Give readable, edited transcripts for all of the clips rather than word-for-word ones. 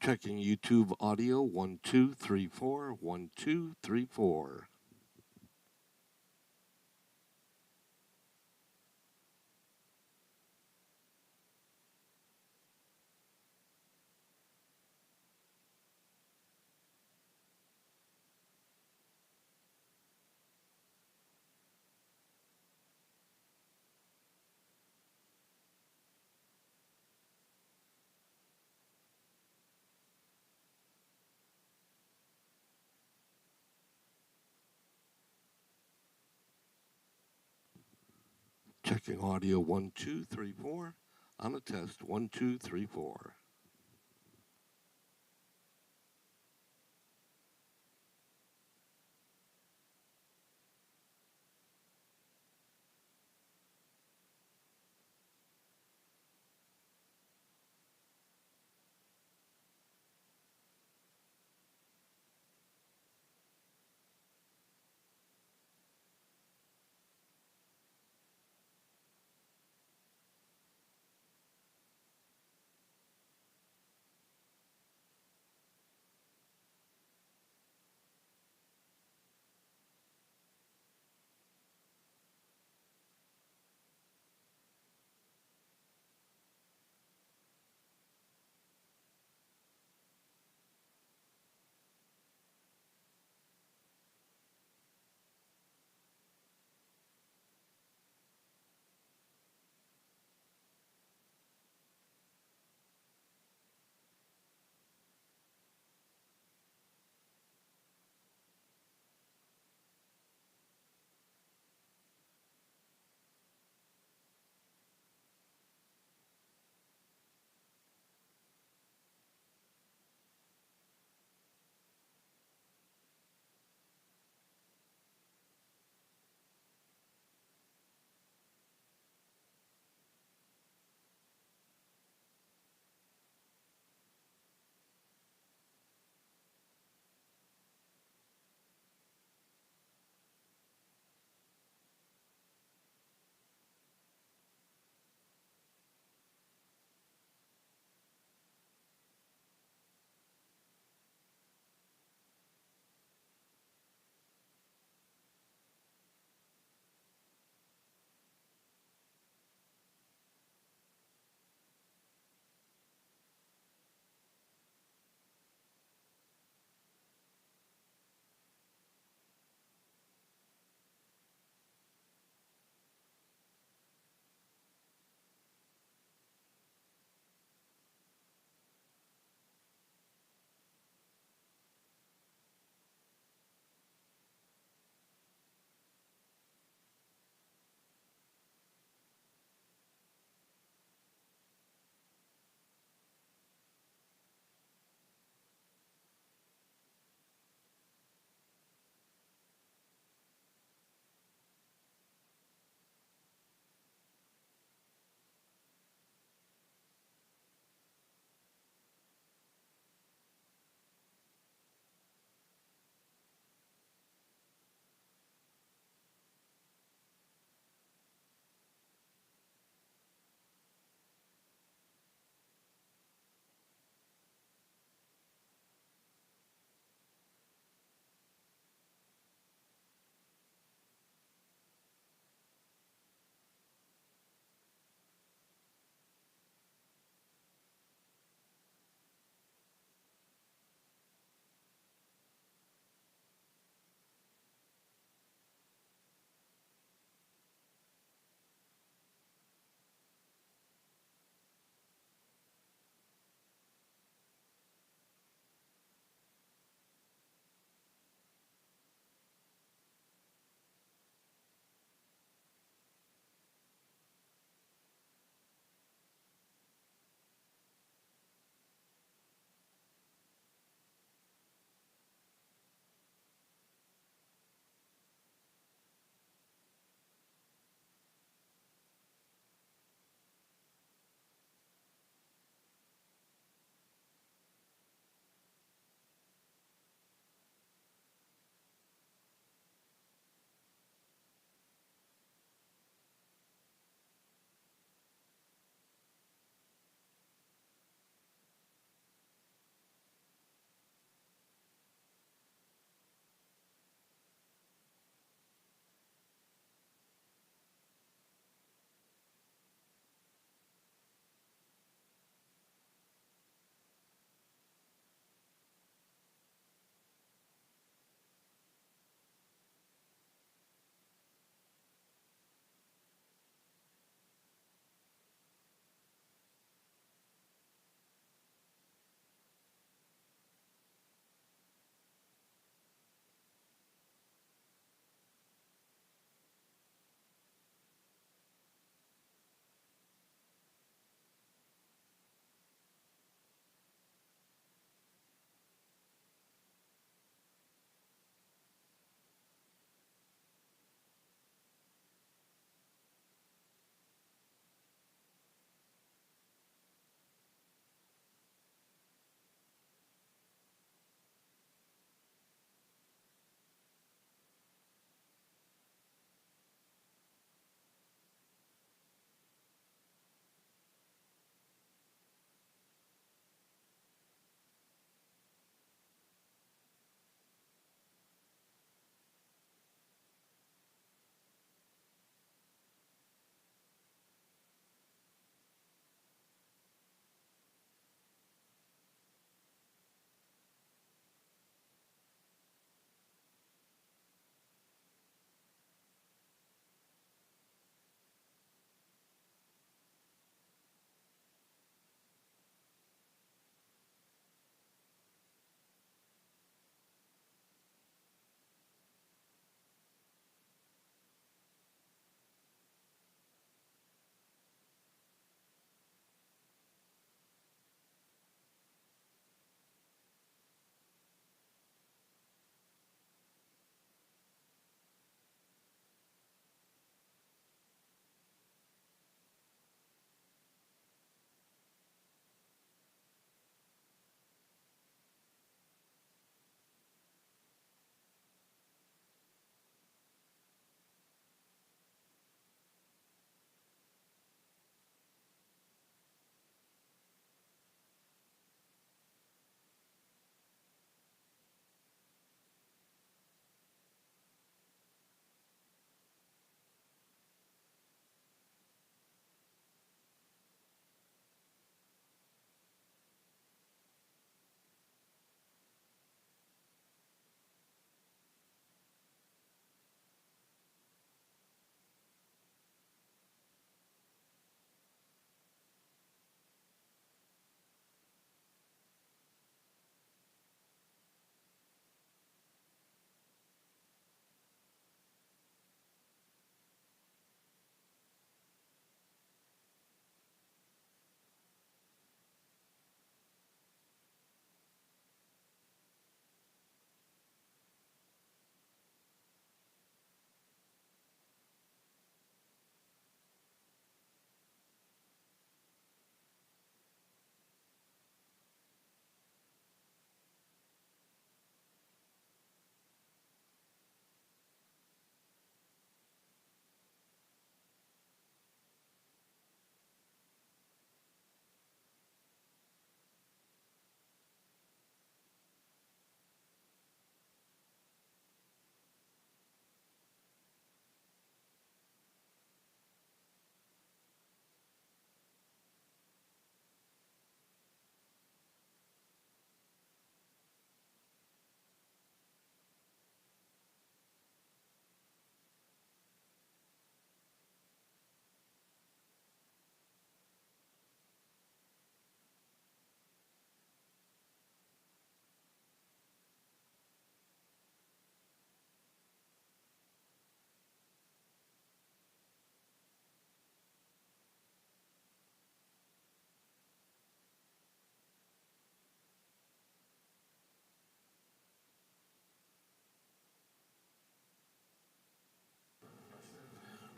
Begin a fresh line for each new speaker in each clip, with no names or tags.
Checking YouTube audio 1 2 3 4 1 2 3 4. Checking audio 1 2 3 4. On a test 1 2 3 4.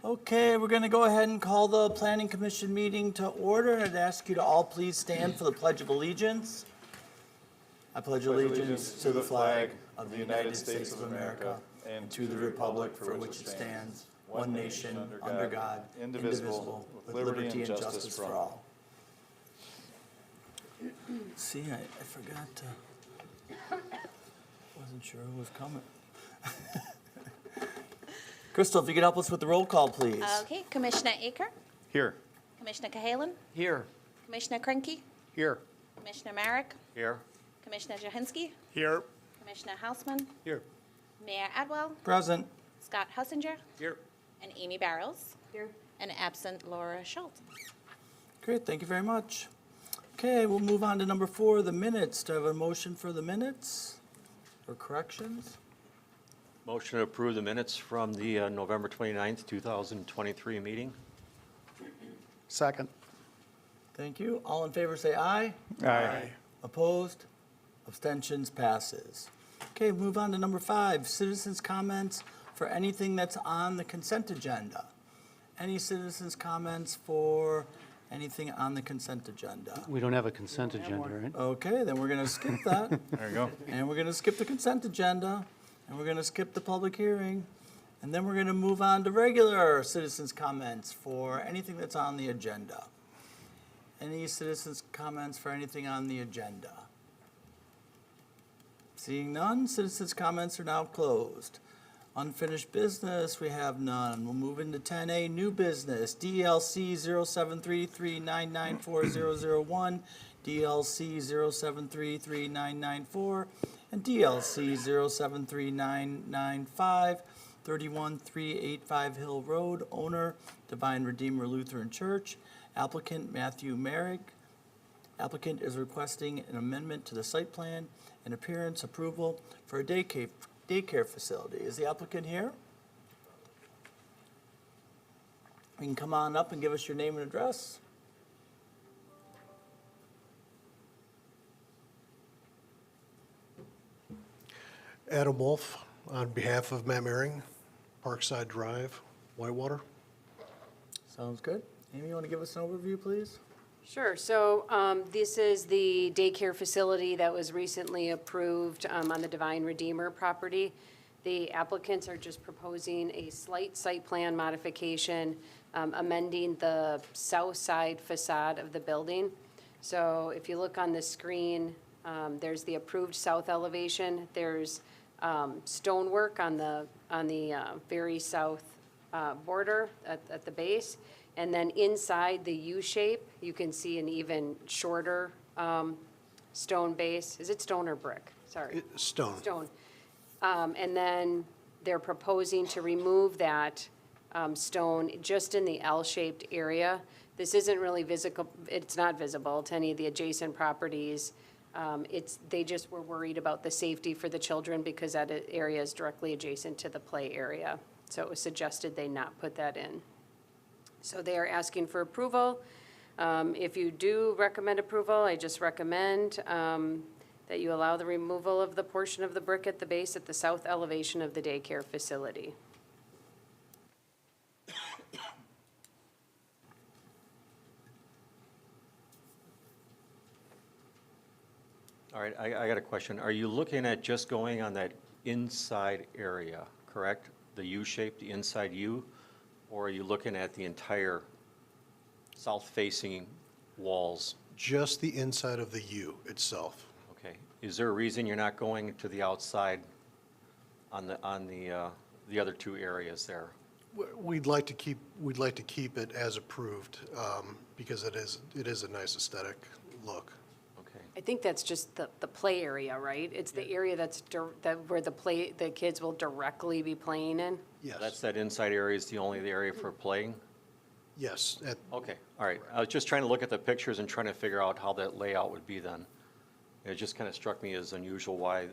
Okay, we're going to go ahead and call the Planning Commission meeting to order, and I'd ask you to all please stand for the Pledge of Allegiance. I pledge allegiance to the flag of the United States of America and to the republic for which it stands, one nation, under God, indivisible, with liberty and justice for all. See, I forgot to, wasn't sure who was coming. Crystal, if you could help us with the roll call, please.
Okay, Commissioner Aker,
Here.
Commissioner Cahalan,
Here.
Commissioner Krenke,
Here.
Commissioner Marek,
Here.
Commissioner Jahinski,
Here.
Commissioner Hausman,
Here.
Mayor Adwell,
Present.
Scott Hussinger,
Here.
and Amy Barrows. Here. And absent Laura Schultz.
Great, thank you very much. Okay, we'll move on to number 4, the minutes. Do I have a motion for the minutes or corrections?
Motion to approve the minutes from the November 29th, 2023 meeting.
Second.
Thank you. All in favor say aye.
Aye.
Opposed? Abstentions? Passes. Okay, move on to number 5, citizens' comments for anything that's on the consent agenda. Any citizens' comments for anything on the consent agenda?
We don't have a consent agenda, right?
Okay, then we're going to skip that.
There you go.
And we're going to skip the consent agenda, and we're going to skip the public hearing, and then we're going to move on to regular citizens' comments for anything that's on the agenda. Any citizens' comments for anything on the agenda? Seeing none, citizens' comments are now closed. Unfinished business, we have none. We'll move into 10A, new business, DLC 0733994001, DLC 07339994, and DLC 073995, 31385 Hill Road, owner Divine Redeemer Lutheran Church, applicant Matthew Merrick. Applicant is requesting an amendment to the site plan and appearance approval for a daycare facility. Is the applicant here? You can come on up and give us your name and address.
Adam Wolf, on behalf of Matt Mehring, Parkside Drive, Whitewater.
Sounds good. Amy, you want to give us an overview, please?
Sure. So this is the daycare facility that was recently approved on the Divine Redeemer property. The applicants are just proposing a slight site plan modification, amending the south side facade of the building. So if you look on the screen, there's the approved south elevation. There's stonework on the very south border at the base. And then inside the U shape, you can see an even shorter stone base. Is it stone or brick? Sorry.
Stone.
Stone. And then they're proposing to remove that stone just in the L-shaped area. This isn't really visible, it's not visible to any of the adjacent properties. They just were worried about the safety for the children because that area is directly adjacent to the play area. So it was suggested they not put that in. So they are asking for approval. If you do recommend approval, I just recommend that you allow the removal of the portion of the brick at the base at the south elevation of the daycare facility.
All right, I got a question. Are you looking at just going on that inside area, correct? The U shape, the inside U? Or are you looking at the entire south-facing walls?
Just the inside of the U itself.
Okay. Is there a reason you're not going to the outside on the other two areas there?
We'd like to keep it as approved because it is a nice aesthetic look.
Okay.
I think that's just the play area, right? It's the area where the kids will directly be playing in?
Yes.
That's that inside area is the only area for playing?
Yes.
Okay, all right. I was just trying to look at the pictures and trying to figure out how that layout would be then. It just kind of struck me as unusual why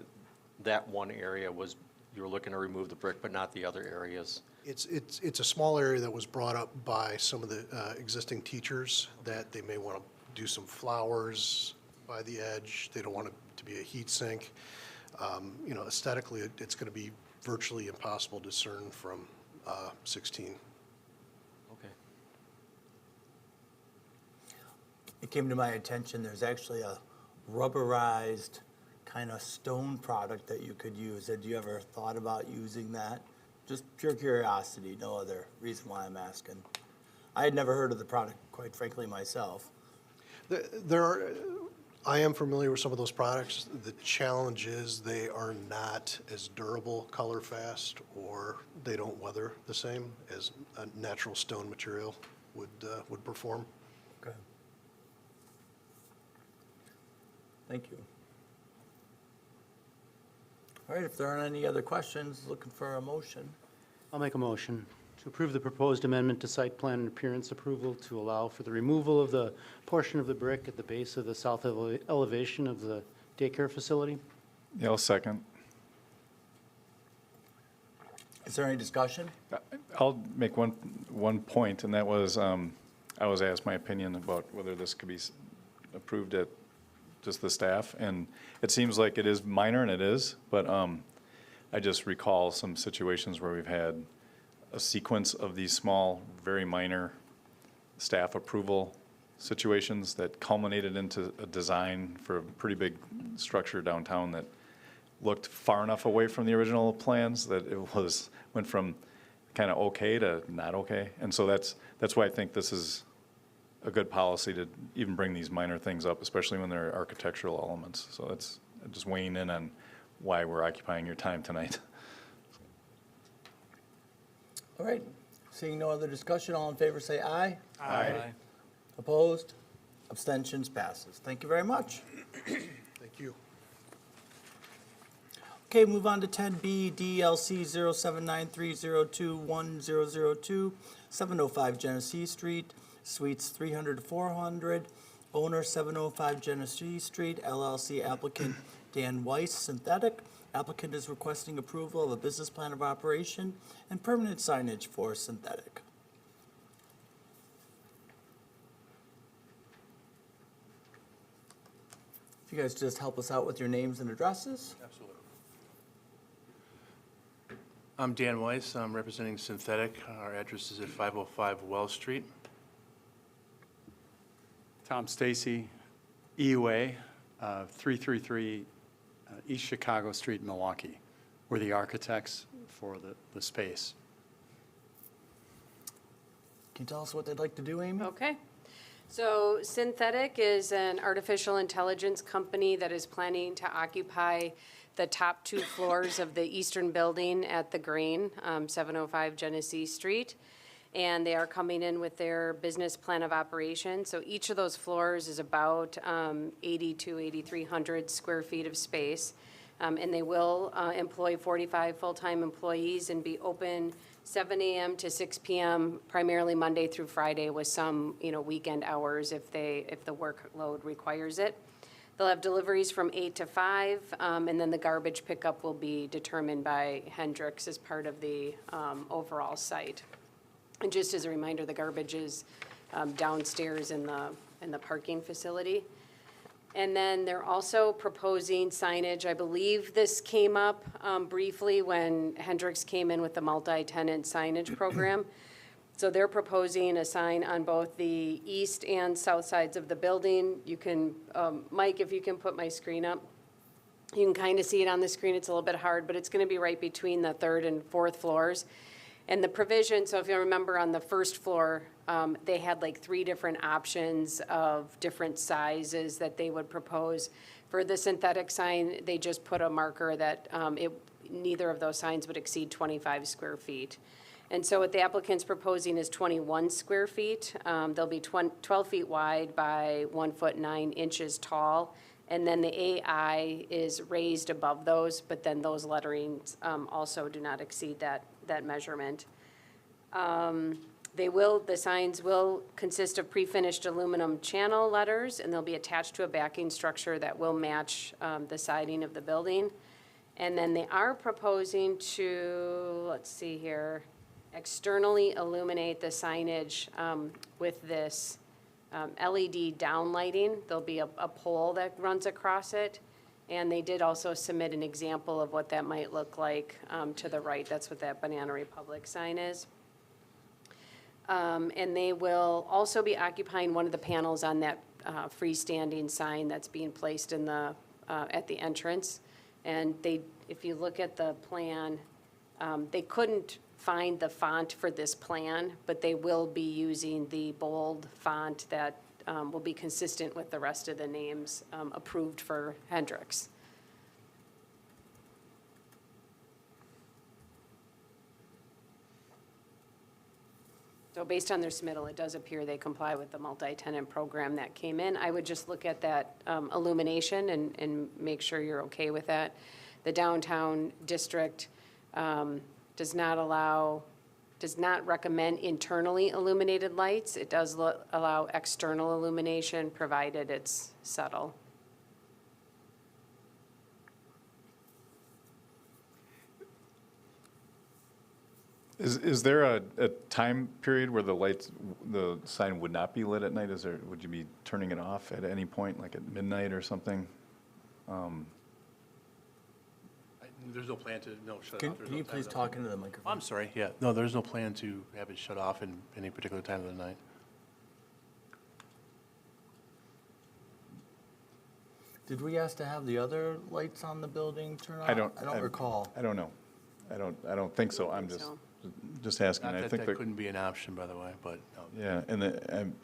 that one area was, you were looking to remove the brick, but not the other areas.
It's a small area that was brought up by some of the existing teachers that they may want to do some flowers by the edge. They don't want it to be a heat sink. Aesthetically, it's going to be virtually impossible to discern from 16.
it came to my attention, there's actually a rubberized kind of stone product that you could use. Had you ever thought about using that? Just pure curiosity, no other reason why I'm asking. I had never heard of the product, quite frankly, myself.
I am familiar with some of those products. The challenge is they are not as durable, color fast, or they don't weather the same as a natural stone material would perform.
Okay. Thank you. All right, if there aren't any other questions, looking for a motion.
I'll make a motion to approve the proposed amendment to site plan and appearance approval to allow for the removal of the portion of the brick at the base of the south elevation of the daycare facility.
Yeah, I'll second.
Is there any discussion?
I'll make one point, and that was, I was asked my opinion about whether this could be approved at just the staff, and it seems like it is minor, and it is, but I just recall some situations where we've had a sequence of these small, very minor staff approval situations that culminated into a design for a pretty big structure downtown that looked far enough away from the original plans that it went from kind of okay to not okay. And so that's why I think this is a good policy to even bring these minor things up, especially when they're architectural elements. So that's just weighing in on why we're occupying your time tonight.
All right, seeing no other discussion, all in favor say aye.
Aye.
Opposed? Abstentions? Passes. Thank you very much.
Thank you.
Okay, move on to 10B, DLC 0793021002, 705 Genesee Street, Suites 300 to 400, owner 705 Genesee Street, LLC, applicant Dan Weiss, Synthetic. Applicant is requesting approval of a business plan of operation and permanent signage for Synthetic. If you guys just help us out with your names and addresses.
Absolutely. I'm Dan Weiss. I'm representing Synthetic. Our address is at 505 Wells Street.
Tom Stacy, EUA, 333 East Chicago Street, Milwaukee. We're the architects for the space.
Can you tell us what they'd like to do, Amy?
Okay. So Synthetic is an artificial intelligence company that is planning to occupy the top 2 floors of the eastern building at the Green, 705 Genesee Street. And they are coming in with their business plan of operation. So each of those floors is about 8,300 square feet of space. And they will employ 45 full-time employees and be open 7 a.m. to 6 p.m., primarily Monday through Friday, with some, weekend hours if the workload requires it. They'll have deliveries from 8 to 5, and then the garbage pickup will be determined by Hendricks as part of the overall site. And just as a reminder, the garbage is downstairs in the parking facility. And then they're also proposing signage. I believe this came up briefly when Hendricks came in with the multi-tenant signage program. So they're proposing a sign on both the east and south sides of the building. You can, Mike, if you can put my screen up. You can kind of see it on the screen. It's a little bit hard, but it's going to be right between the 3rd and 4th floors. And the provision, so if you remember on the 1st floor, they had like 3 different options of different sizes that they would propose. For the Synthetic sign, they just put a marker that neither of those signs would exceed 25 square feet. And so what the applicant's proposing is 21 square feet. They'll be 12 feet wide by 1 foot 9 inches tall. And then the AI is raised above those, but then those letterings also do not exceed that measurement. The signs will consist of pre-finished aluminum channel letters, and they'll be attached to a backing structure that will match the siding of the building. And then they are proposing to, let's see here, externally illuminate the signage with this LED downlighting. There'll be a pole that runs across it. And they did also submit an example of what that might look like to the right. That's what that Banana Republic sign is. And they will also be occupying one of the panels on that freestanding sign that's being placed in the, at the entrance. And they, if you look at the plan, they couldn't find the font for this plan, but they will be using the bold font that will be consistent with the rest of the names approved for Hendricks. So based on their submittal, it does appear they comply with the multi-tenant program that came in. I would just look at that illumination and make sure you're okay with that. The downtown district does not recommend internally illuminated lights. It does allow external illumination, provided it's subtle.
Is there a time period where the sign would not be lit at night? Would you be turning it off at any point, like at midnight or something?
There's no plan to, no, shut it
Can
off. There's
can
no
you
time
please
to-
talk into the microphone?
I'm sorry, yeah. No, there's no plan to have it shut off in any particular time of the night.
Did we ask to have the other lights on the building turn on?
I don't
recall.
I don't know. I don't think so. I'm
think
just asking.
Not
I
that
think
that couldn't be an option, by the way, but no.
yeah, and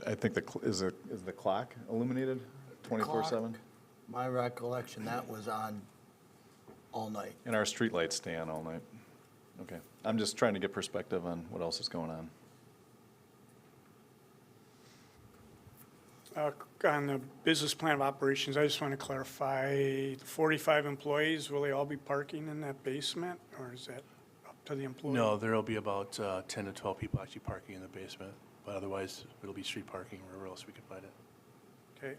I think is the clock illuminated 24/7?
Clock, my recollection, that was on all night.
And our streetlights stay on all night. Okay. I'm just trying to get perspective on what else is going on.
On the business plan of operations, I just want to clarify, the 45 employees, will they all be parking in that basement, or is that up to the employee?
No, there'll be about 10 to 12 people actually parking in the basement, but otherwise, it'll be street parking wherever else we can find it.
Okay.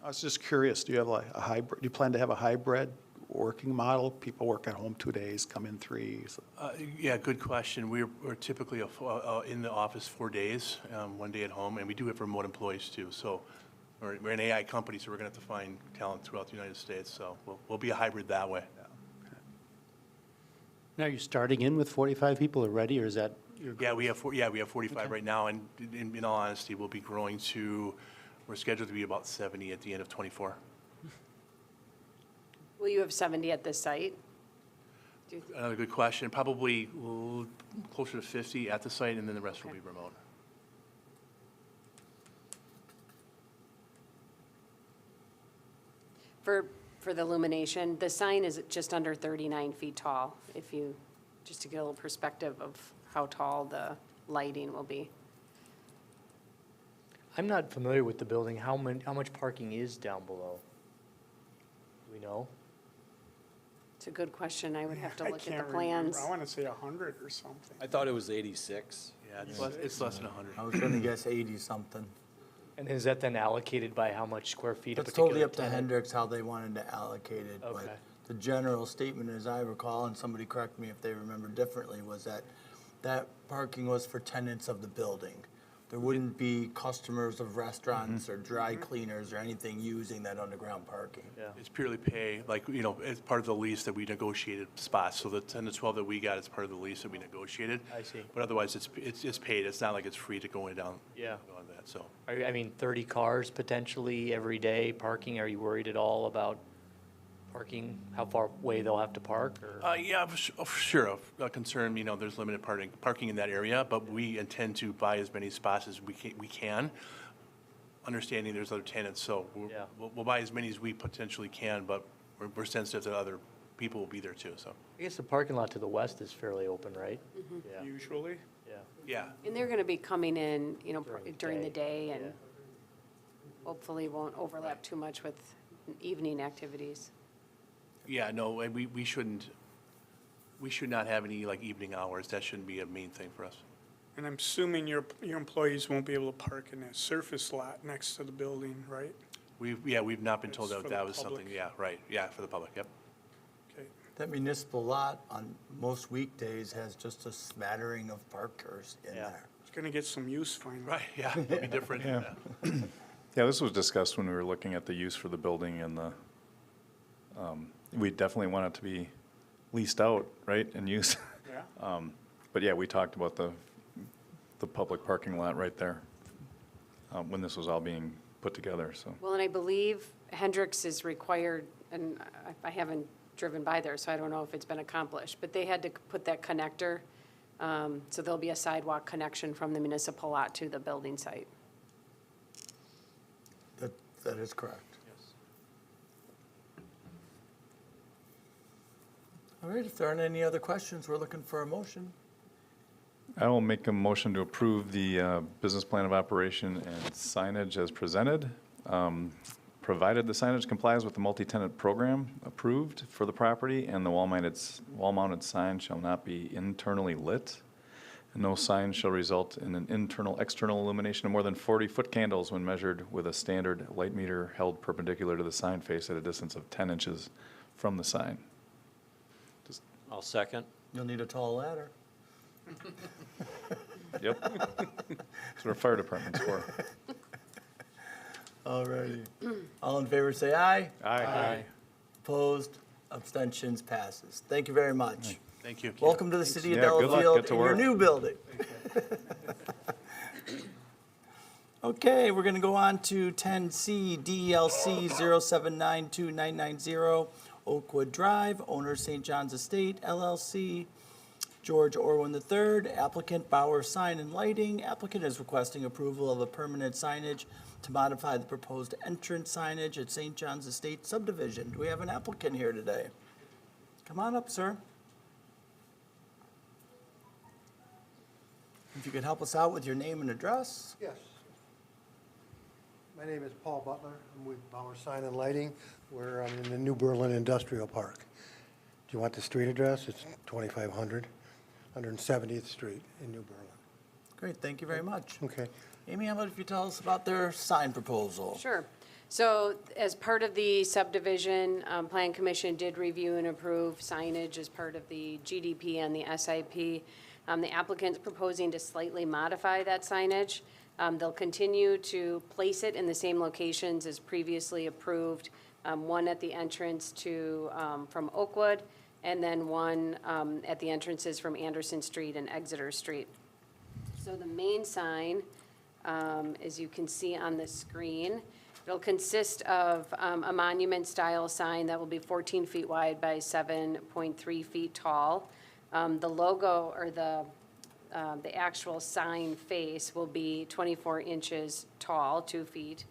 I was just curious, do you have a hybrid, do you plan to have a hybrid working model? People work at home 2 days, come in 3?
Yeah, good question. We're typically in the office 4 days, 1 day at home, and we do have remote employees too. So we're an AI company, so we're going to have to find talent throughout the United States. So we'll be a hybrid that way.
Now, are you starting in with 45 people already, or is that your?
Yeah, we have 45 right now, and in all honesty, we'll be growing to, we're scheduled to be about 70 at the end of '24.
Will you have 70 at this site?
Another good question. Probably closer to 50 at the site, and then the rest will be remote.
For the illumination, the sign is just under 39 feet tall, if you, just to get a little perspective of how tall the lighting will be.
I'm not familiar with the building. How much parking is down below? Do we know?
It's a good question. I would have to
I
look at
can't
the plans.
remember. I want to say 100 or something.
I thought it was 86.
Yeah, it's less than 100.
I was going to guess 80-something.
And is that then allocated by how much square feet a
That's
particular
totally up to
tenant?
Hendricks how they wanted to allocate it.
Okay.
But the general statement, as I recall, and somebody correct me if they remember differently, was that that parking was for tenants of the building. There wouldn't be customers of restaurants or dry cleaners or anything using that underground parking.
Yeah.
It's purely pay, like, as part of the lease that we negotiated spots. So the 10 to 12 that we got is part of the lease that we negotiated.
I see.
But otherwise, it's paid. It's not like it's free to go in down.
Yeah.
Go on that, so.
I mean, 30 cars potentially every day parking. Are you worried at all about parking, how far away they'll have to park, or?
Yeah, sure. A concern, there's limited parking in that area, but we intend to buy as many spots as we can, understanding there's other tenants, so
Yeah.
we'll buy as many as we potentially can, but we're sensitive that other people will be there too, so.
I guess the parking lot to the west is fairly open, right? Yeah,
Usually.
yeah.
Yeah,
And they're going to be coming in, during the day
Yeah.
and hopefully won't overlap too much with evening activities.
yeah, no, and we should not have any like evening hours. That shouldn't be a main thing for us.
And I'm assuming your employees won't be able to park in that surface lot next to the building, right?
We've not been told
It's
that
for the
that was
public.
something, yeah, right, yeah, for the public, yep.
Okay.
That municipal lot on most weekdays has just a smattering of parkers in
Yeah.
there.
It's going to get some use finally.
Right, yeah, it'll be different.
Yeah. Yeah, this was discussed when we were looking at the use for the building and we definitely want it to be leased out, right, and used.
Yeah.
But yeah, we talked about the public parking lot right there. when this was all being put together, so.
Well, and I believe Hendricks is required, and I haven't driven by there, so I don't know if it's been accomplished, but they had to put that connector, so there'll be a sidewalk connection from the municipal lot to the building site.
That is correct. All right, if there aren't any other questions, we're looking for a motion.
I will make a motion to approve the business plan of operation and signage as presented, provided the signage complies with the multi-tenant program approved for the property, and the wall-mounted sign shall not be internally lit. And no sign shall result in an external illumination of more than 40-foot candles when measured with a standard light meter held perpendicular to the sign face at a distance of 10 inches from the sign.
I'll second.
You'll need a tall ladder.
Yep. That's what our fire department's for.
All righty. All in favor, say aye.
Aye.
Opposed, abstentions, passes. Thank you very much.
Thank you.
Welcome to the city of
Yeah, good luck.
Delafield
Get to
in your
work.
new building. Okay, we're going to go on to 10C DLC 0792990 Oakwood Drive, owner St. John's Estate LLC, George Orwin III, applicant Bauer Sign and Lighting. Applicant is requesting approval of a permanent signage to modify the proposed entrance signage at St. John's Estate subdivision. Do we have an applicant here today? Come on up, sir. If you could help us out with your name and address.
Yes. My name is Paul Butler. I'm with Bauer Sign and Lighting. We're in the New Berlin Industrial Park. Do you want the street address? It's 2500, 170th Street in New Berlin.
Great, thank you very much.
Okay.
Amy, how about if you tell us about their sign proposal?
Sure. So as part of the subdivision, Plan Commission did review and approve signage as part of the GDP and the SIP. The applicant's proposing to slightly modify that signage. They'll continue to place it in the same locations as previously approved, one at the entrance to, from Oakwood, and then one at the entrances from Anderson Street and Exeter Street. So the main sign, as you can see on the screen, it'll consist of a monument-style sign that will be 14 feet wide by 7.3 feet tall. The logo, or the actual sign face, will be 24 inches tall, 2 feet.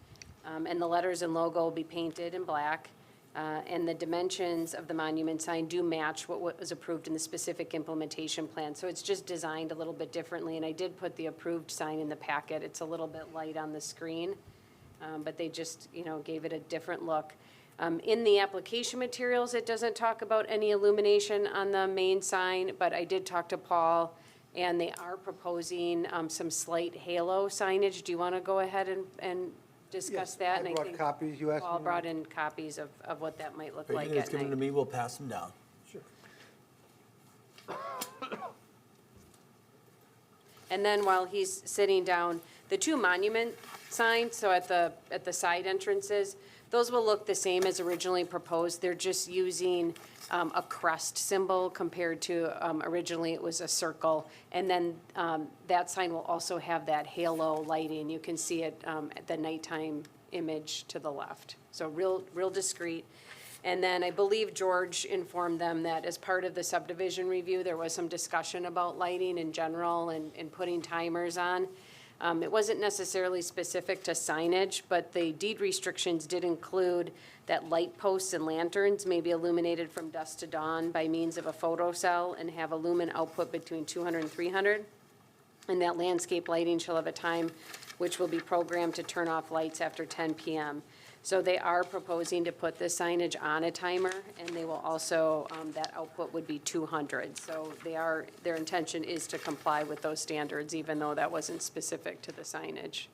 And the letters and logo will be painted in black. And the dimensions of the monument sign do match what was approved in the specific implementation plan. So it's just designed a little bit differently. And I did put the approved sign in the packet. It's a little bit light on the screen, but they just, gave it a different look. In the application materials, it doesn't talk about any illumination on the main sign, but I did talk to Paul, and they are proposing some slight halo signage. Do you want to go ahead and discuss that?
I
And
brought
think
copies. You asked
Paul
me.
brought in copies of what that might look
Or you
like
can just
at
give them to
night.
me, we'll pass them down.
Sure.
And then while he's sitting down, the two monument signs, so at the side entrances, those will look the same as originally proposed. They're just using a crest symbol compared to originally it was a circle. And then that sign will also have that halo lighting. You can see it at the nighttime image to the left. So real discreet. And then I believe George informed them that as part of the subdivision review, there was some discussion about lighting in general and putting timers on. It wasn't necessarily specific to signage, but the deed restrictions did include that light posts and lanterns may be illuminated from dusk to dawn by means of a photocell and have a lumen output between 200 and 300. And that landscape lighting shall have a time which will be programmed to turn off lights after 10 p.m. So they are proposing to put the signage on a timer, and they will also, that output would be 200. So their intention is to comply with those standards, even though that wasn't specific to the signage.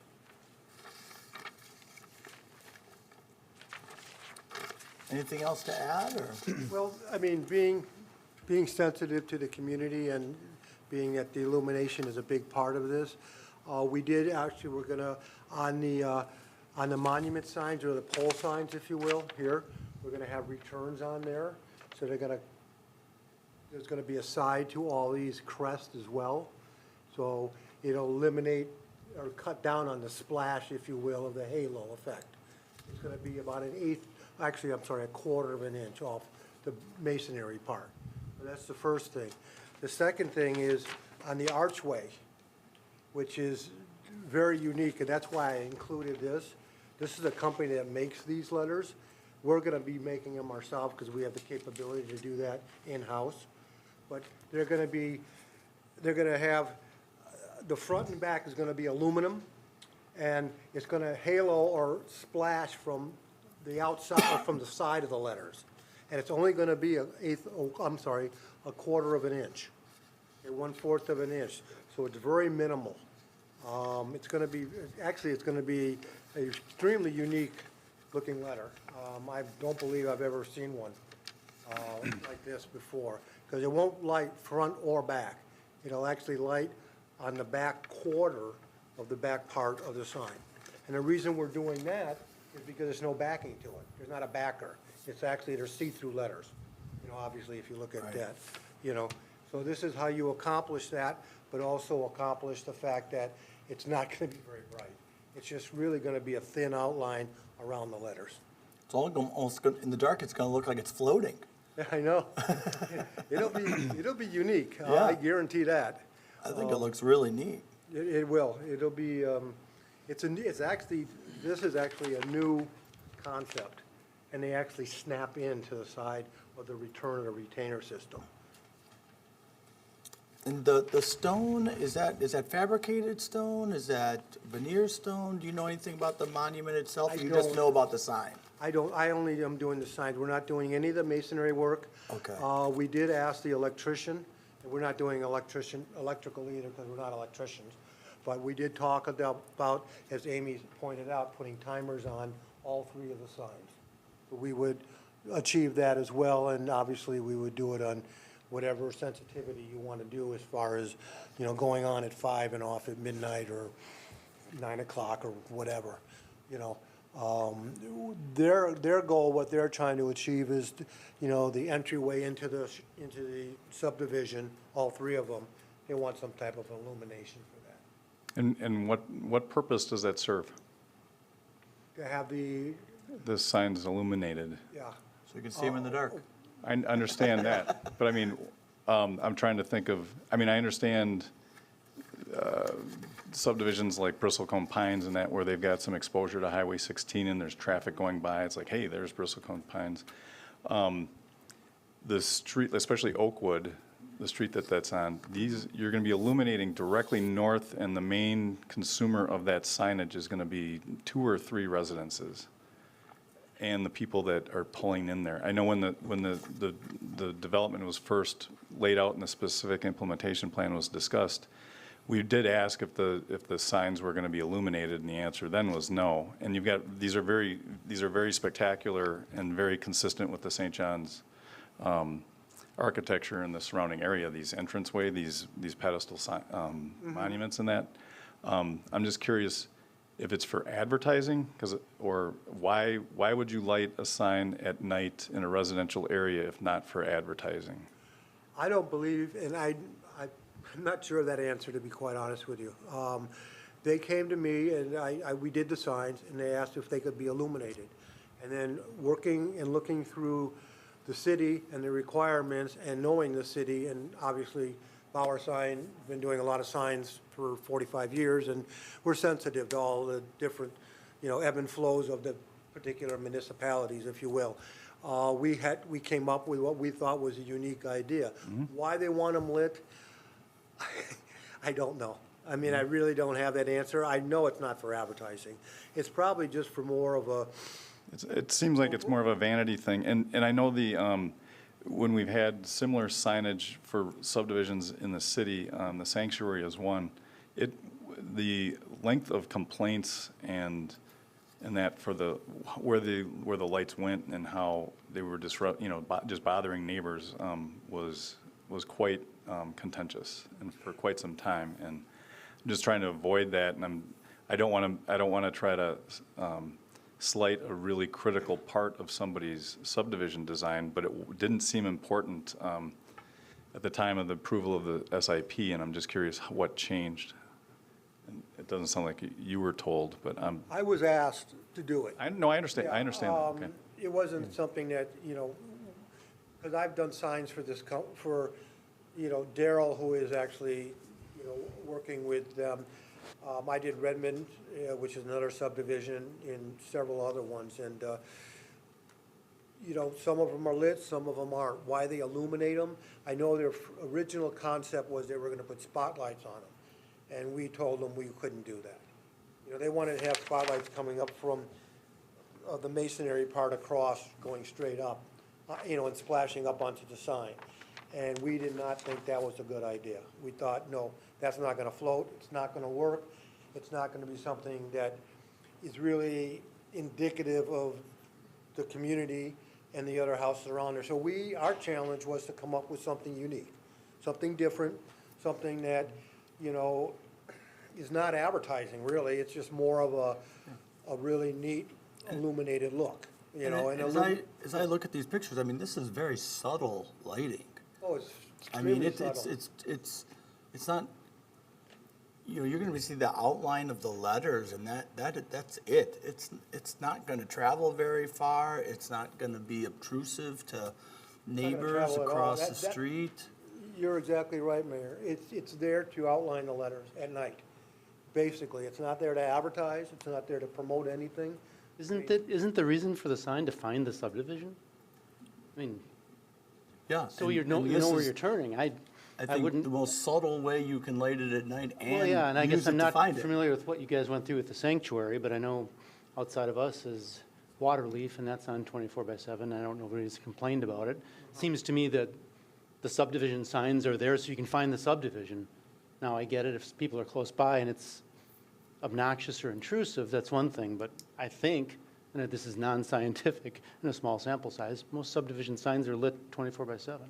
Anything else to add, or?
Well, I mean, being sensitive to the community and being that the illumination is a big part of this, we did actually, we're gonna, on the monument signs, or the pole signs, if you will, here, we're gonna have returns on there. So there's gonna be a side to all these crests as well. So it'll eliminate or cut down on the splash, if you will, of the halo effect. It's gonna be about an eighth, actually, I'm sorry, a quarter of an inch off the masonry part. So that's the first thing. The second thing is on the archway, which is very unique, and that's why I included this. This is a company that makes these letters. We're gonna be making them ourselves because we have the capability to do that in-house. But they're gonna have, the front and back is gonna be aluminum, and it's gonna halo or splash from the outside, or from the side of the letters. And it's only gonna be a quarter of an inch, a 1/4 of an inch. So it's very minimal. It's gonna be, actually, it's gonna be an extremely unique looking letter. I don't believe I've ever seen one like this before, because it won't light front or back. It'll actually light on the back quarter of the back part of the sign. And the reason we're doing that is because there's no backing to it. There's not a backer. It's actually, they're see-through letters. You know, obviously, if you look at that, you know. So this is how you accomplish that, but also accomplish the fact that it's not gonna be very bright. It's just really gonna be a thin outline around the letters.
It's all almost, in the dark, it's gonna look like it's floating.
I know. It'll be unique.
Yeah.
I guarantee that.
I think it looks really neat.
It will. It'll be, it's actually, this is actually a new concept, and they actually snap into the side of the return of the retainer system.
And the stone, is that fabricated stone? Is that veneer stone? Do you know anything about the monument itself? Or you just know about the sign?
I don't, I only am doing the signs. We're not doing any of the masonry work.
Okay.
We did ask the electrician, and we're not doing electrical either, because we're not electricians. But we did talk about, as Amy pointed out, putting timers on all three of the signs. So we would achieve that as well, and obviously we would do it on whatever sensitivity you want to do as far as, you know, going on at 5 and off at midnight or 9 o'clock or whatever, you know. Their goal, what they're trying to achieve is, you know, the entryway into the subdivision, all three of them, they want some type of illumination for that.
And what purpose does that serve?
To have the,
The sign's illuminated.
yeah,
So you can see them in the dark.
I understand that, but I mean, I'm trying to think of, I mean, I understand subdivisions like Bristlecone Pines and that, where they've got some exposure to Highway 16 and there's traffic going by, it's like, hey, there's Bristlecone Pines. The street, especially Oakwood, the street that's on, these, you're gonna be illuminating directly north, and the main consumer of that signage is gonna be 2 or 3 residences and the people that are pulling in there. I know when the development was first laid out and the specific implementation plan was discussed, we did ask if the signs were gonna be illuminated, and the answer then was no. And you've got, these are very spectacular and very consistent with the St. John's architecture in the surrounding area, these entranceway, these pedestal monuments and that. I'm just curious if it's for advertising, or why would you light a sign at night in a residential area if not for advertising?
I don't believe, and I'm not sure of that answer, to be quite honest with you. They came to me, and we did the signs, and they asked if they could be illuminated. And then working and looking through the city and the requirements, and knowing the city, and obviously Bauer Sign, been doing a lot of signs for 45 years, and we're sensitive to all the different, you know, ebb and flows of the particular municipalities, if you will. We came up with what we thought was a unique idea. Why they want them lit, I don't know. I mean, I really don't have that answer. I know it's not for advertising. It's probably just for more of a,
It seems like it's more of a vanity thing, and I know when we've had similar signage for subdivisions in the city, the sanctuary is one. The length of complaints and that for where the lights went and how they were just bothering neighbors was quite contentious and for quite some time, and I'm just trying to avoid that, and I don't want to try to slight a really critical part of somebody's subdivision design, but it didn't seem important at the time of the approval of the SIP, and I'm just curious what changed. And it doesn't sound like you were told, but
I was asked to do it.
I understand, I understand that, okay.
It wasn't something that, because I've done signs for this, for, Daryl, who is actually, working with them. I did Redmond, which is another subdivision, and several other ones, and, some of them are lit, some of them aren't. Why they illuminate them, I know their original concept was they were gonna put spotlights on them, and we told them we couldn't do that. They wanted to have spotlights coming up from the masonry part across, going straight up, and splashing up onto the sign. And we did not think that was a good idea. We thought, no, that's not gonna float, it's not gonna work, it's not gonna be something that is really indicative of the community and the other houses around there. So our challenge was to come up with something unique, something different, something that, is not advertising, really. It's just more of a really neat illuminated look,
And
and
as I look at these pictures, I mean, this is very subtle lighting.
Oh, it's
I mean,
extremely subtle.
it's not, you're gonna see the outline of the letters and that's it. It's not gonna travel very far. It's not gonna be obtrusive to neighbors
travel at all.
across the
That-
street.
You're exactly right, Mayor. It's there to outline the letters at night. Basically, it's not there to advertise, it's not there to promote anything.
Isn't the reason for the sign to find the subdivision? I mean,
Yeah.
so
and-
you know
and this
where
is,
you're turning. I
think
wouldn't.
the most subtle way you can light it at night
Well, yeah, and I
and
guess
use
I'm
it to
not
find it.
familiar with what you guys went through with the sanctuary, but I know outside of us is Waterleaf, and that's on 24/7. I don't know if anybody's complained about it. Seems to me that the subdivision signs are there so you can find the subdivision. Now, I get it if people are close by and it's obnoxious or intrusive, that's one thing, but I think, and this is non-scientific in a small sample size, most subdivision signs are lit 24/7.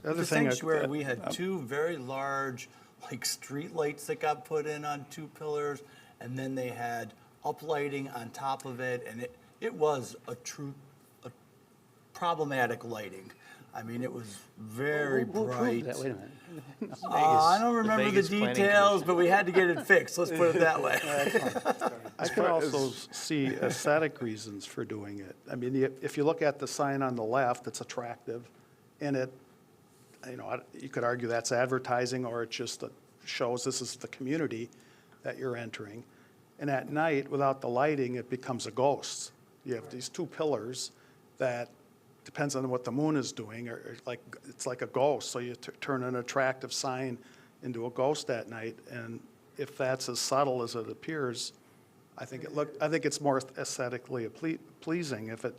The other
The
thing,
sanctuary, we had two very large, like, street lights that got put in on two pillars, and then they had uplighting on top of it, and it was a problematic lighting. I mean, it was very
Who approved
bright.
that? Wait a minute.
I don't remember the
Vegas Planning
details, but we had to get it fixed, let's put it that way.
I can also see aesthetic reasons for doing it. I mean, if you look at the sign on the left, it's attractive, and you could argue that's advertising, or it just shows this is the community that you're entering. And at night, without the lighting, it becomes a ghost. You have these two pillars that, depends on what the moon is doing, or it's like a ghost. So you turn an attractive sign into a ghost at night, and if that's as subtle as it appears, I think it's more aesthetically pleasing if it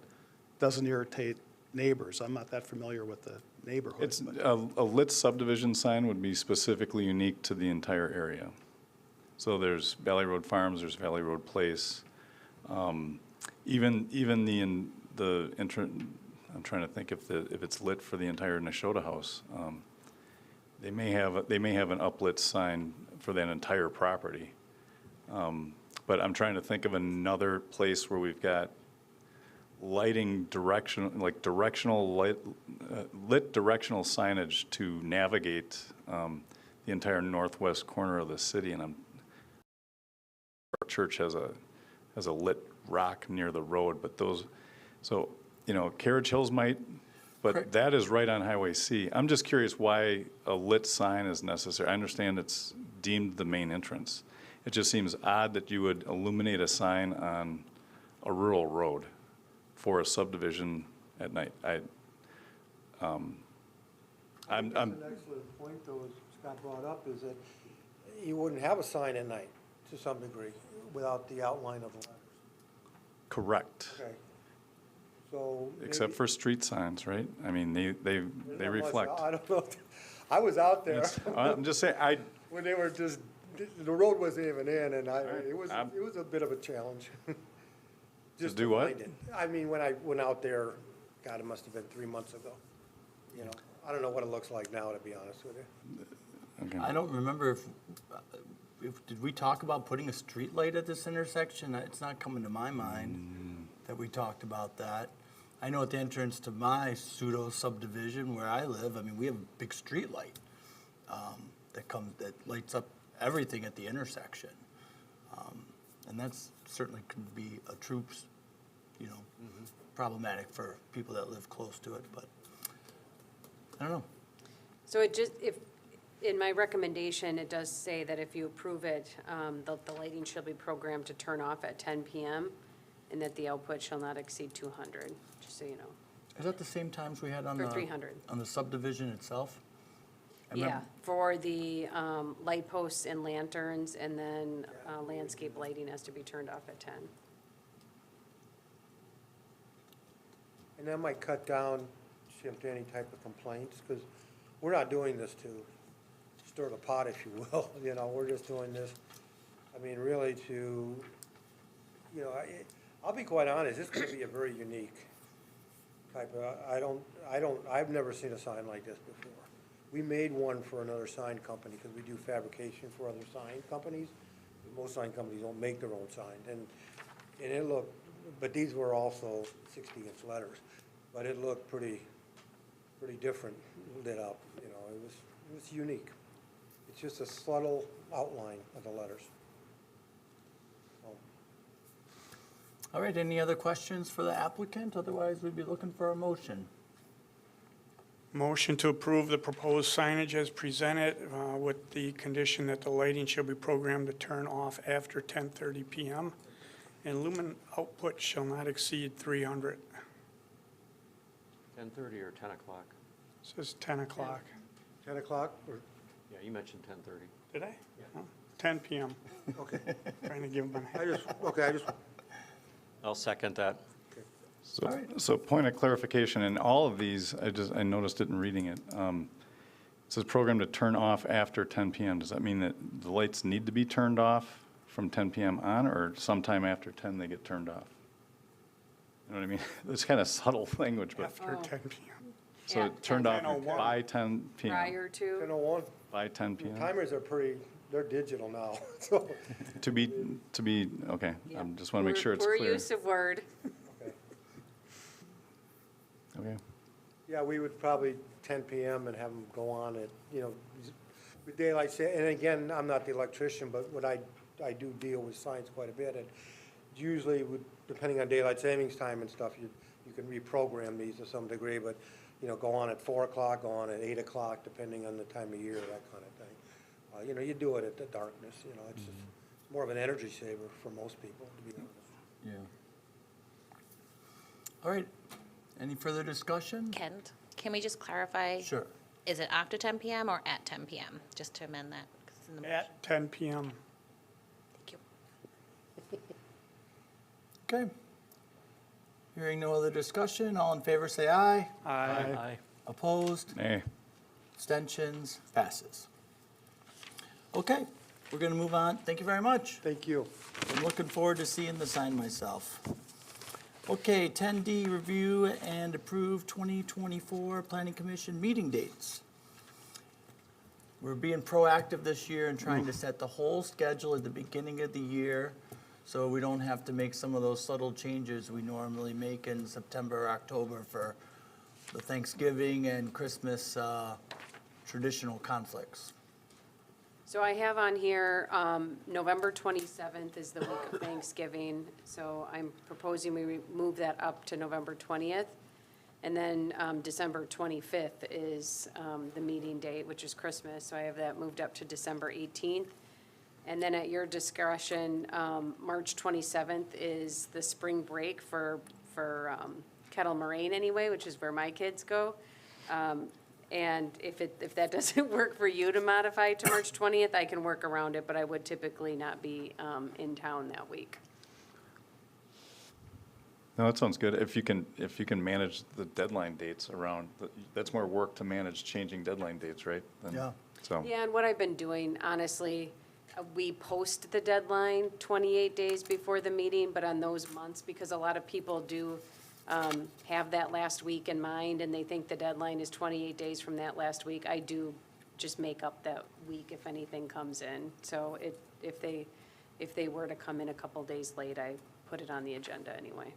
doesn't irritate neighbors. I'm not that familiar with the neighborhood.
It's, a lit subdivision sign would be specifically unique to the entire area. So there's Valley Road Farms, there's Valley Road Place. Even the entrance, I'm trying to think if it's lit for the entire Nashotah House. They may have an uplit sign for that entire property. But I'm trying to think of another place where we've got lighting directional light, lit directional signage to navigate the entire northwest corner of the city. And our church has a lit rock near the road, but those, so, Carriage Hills might, but
Correct.
that is right on Highway C. I'm just curious why a lit sign is necessary. I understand it's deemed the main entrance. It just seems odd that you would illuminate a sign on a rural road for a subdivision at night.
That's an excellent point, though, as Scott brought up, is that you wouldn't have a sign at night, to some degree, without the outline of the letters.
Correct,
Okay. So.
except
maybe-
for street signs, right? I mean, they
There's not much-
reflect.
I don't know. I was out there
I'm just saying,
when they were just, the road wasn't even in, and
right.
it was a bit of a challenge. Just
do what?
find it. I mean, when I went out there, God, it must have been 3 months ago. I don't know what it looks like now, to be honest with you.
okay.
I don't remember if did we talk about putting a street light at this intersection? It's not coming to my mind that we talked about that. I know at the entrance to my pseudo subdivision where I live, I mean, we have a big street light that lights up everything at the intersection. And that's certainly can be a troops, problematic for people that live close to it, but I don't know.
So it just, in my recommendation, it does say that if you approve it, the lighting shall be programmed to turn off at 10 PM, and that the output shall not exceed 200, just so you know.
Is that the same times we had on
Or
the?
300.
On the subdivision itself? I
Yeah,
remember-
for the light posts and lanterns, and then landscape lighting has to be turned off at 10.
And that might cut down, Jim, to any type of complaints, because we're not doing this to stir the pot, if you will. We're just doing this, really to, I'll be quite honest, it's gonna be a very unique type of, I've never seen a sign like this before. We made one for another sign company, because we do fabrication for other sign companies. Most sign companies don't make their own signs, and it looked, but these were also 60-inch letters, but it looked pretty different lit up, it was unique. It's just a subtle outline of the letters.
All right, any other questions for the applicant? Otherwise, we'd be looking for a motion.
Motion to approve the proposed signage as presented with the condition that the lighting shall be programmed to turn off after 10:30 PM, and lumen output shall not exceed 300.
10:30 or 10 o'clock?
Says 10 o'clock.
10 o'clock, or,
Yeah, you mentioned 10:30.
Did I? Oh, 10 PM.
okay,
Trying to give them
I just,
I'll second that.
So point of clarification, in all of these, I noticed it in reading it. It says program to turn off after 10 PM. Does that mean that the lights need to be turned off from 10 PM on, or sometime after 10 they get turned off? You know what I mean? It's kind of subtle language, but,
after 10 PM.
so
Yeah,
it turned off
10:01.
by 10 PM.
Prior to,
10:01,
By 10 PM?
timers are they're digital now, so,
To be, okay, I just want to make sure it's
poor
clear.
use of word.
okay.
Okay.
Yeah, we would probably 10 PM and have them go on at, with daylight and again, I'm not the electrician, but what I do deal with signs quite a bit, and usually, depending on daylight savings time and stuff, you can reprogram these to some degree, but, go on at 4 o'clock, go on at 8 o'clock, depending on the time of year, that kind of thing. You do it at the darkness, it's just more of an energy saver for most people, to be honest.
Yeah. All right, any further discussion?
Kent, can we just clarify?
Sure.
Is it after 10 PM or at 10 PM? Just to amend that. 'cause it's in the motion.
At 10 PM.
Thank you.
Okay. Hearing no other discussion, all in favor say aye.
Aye.
Opposed?
Nay.
Abstentions? Passes. Okay, we're going to move on. Thank you very much.
Thank you.
I'm looking forward to seeing the sign myself. Okay, 10D, review and approve 2024 Planning Commission meeting dates. We're being proactive this year and trying to set the whole schedule at the beginning of the year, so we don't have to make some of those subtle changes we normally make in September or October for the Thanksgiving and Christmas traditional conflicts.
So I have on here, November 27th is the week of Thanksgiving, so I'm proposing we move that up to November 20th. And then December 25th is the meeting date, which is Christmas, so I have that moved up to December 18th. And then at your discretion, March 27th is the spring break for Kettle Moraine anyway, which is where my kids go. And if that doesn't work for you to modify to March 20th, I can work around it, but I would typically not be in town that week.
No, that sounds good. If you can manage the deadline dates around, that's more work to manage changing deadline dates, right?
Yeah.
So,
Yeah, and what I've been doing, honestly, we post the deadline 28 days before the meeting, but on those months, because a lot of people do have that last week in mind, and they think the deadline is 28 days from that last week, I do just make up that week if anything comes in. So if they were to come in a couple days late, I put it on the agenda anyway.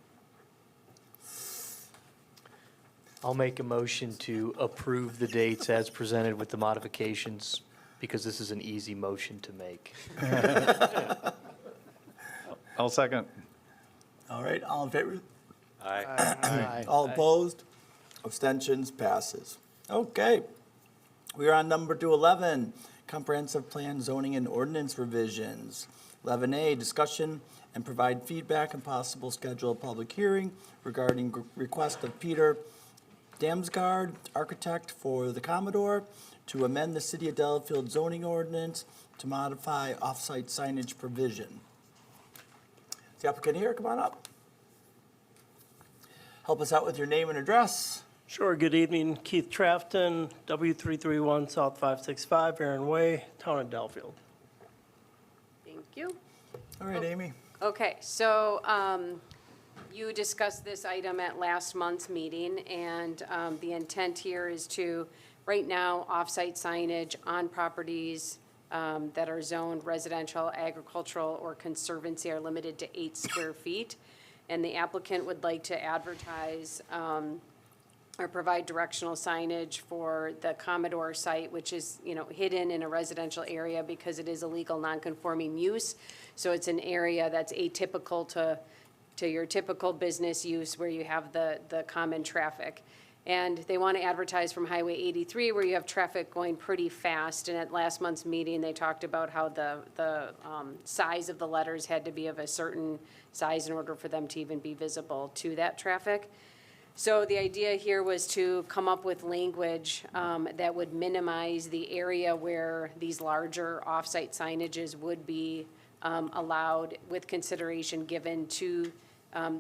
I'll make a motion to approve the dates as presented with the modifications because this is an easy motion to make.
I'll second.
All right, all in favor?
Aye.
All opposed? Abstentions? Passes. Okay. We are on number 11, Comprehensive Plan Zoning and Ordinance Revisions. 11A, discussion and provide feedback and possible schedule a public hearing regarding request of Peter Damsgaard, architect for the Commodore, to amend the City of Delafield zoning ordinance to modify off-site signage provision. Is the applicant here? Come on up. Help us out with your name and address.
Sure, good evening. Keith Trafton, W331 South 565, Aaron Way, Town of Delafield.
Thank you.
All right, Amy.
Okay, so you discussed this item at last month's meeting, and the intent here is to, right now, off-site signage on properties that are zoned residential, agricultural, or conservancy are limited to 8 square feet. And the applicant would like to advertise or provide directional signage for the Commodore site, which is, hidden in a residential area because it is a legal non-conforming use. So it's an area that's atypical to your typical business use where you have the common traffic. And they want to advertise from Highway 83 where you have traffic going pretty fast. And at last month's meeting, they talked about how the size of the letters had to be of a certain size in order for them to even be visible to that traffic. So the idea here was to come up with language that would minimize the area where these larger off-site signages would be allowed, with consideration given to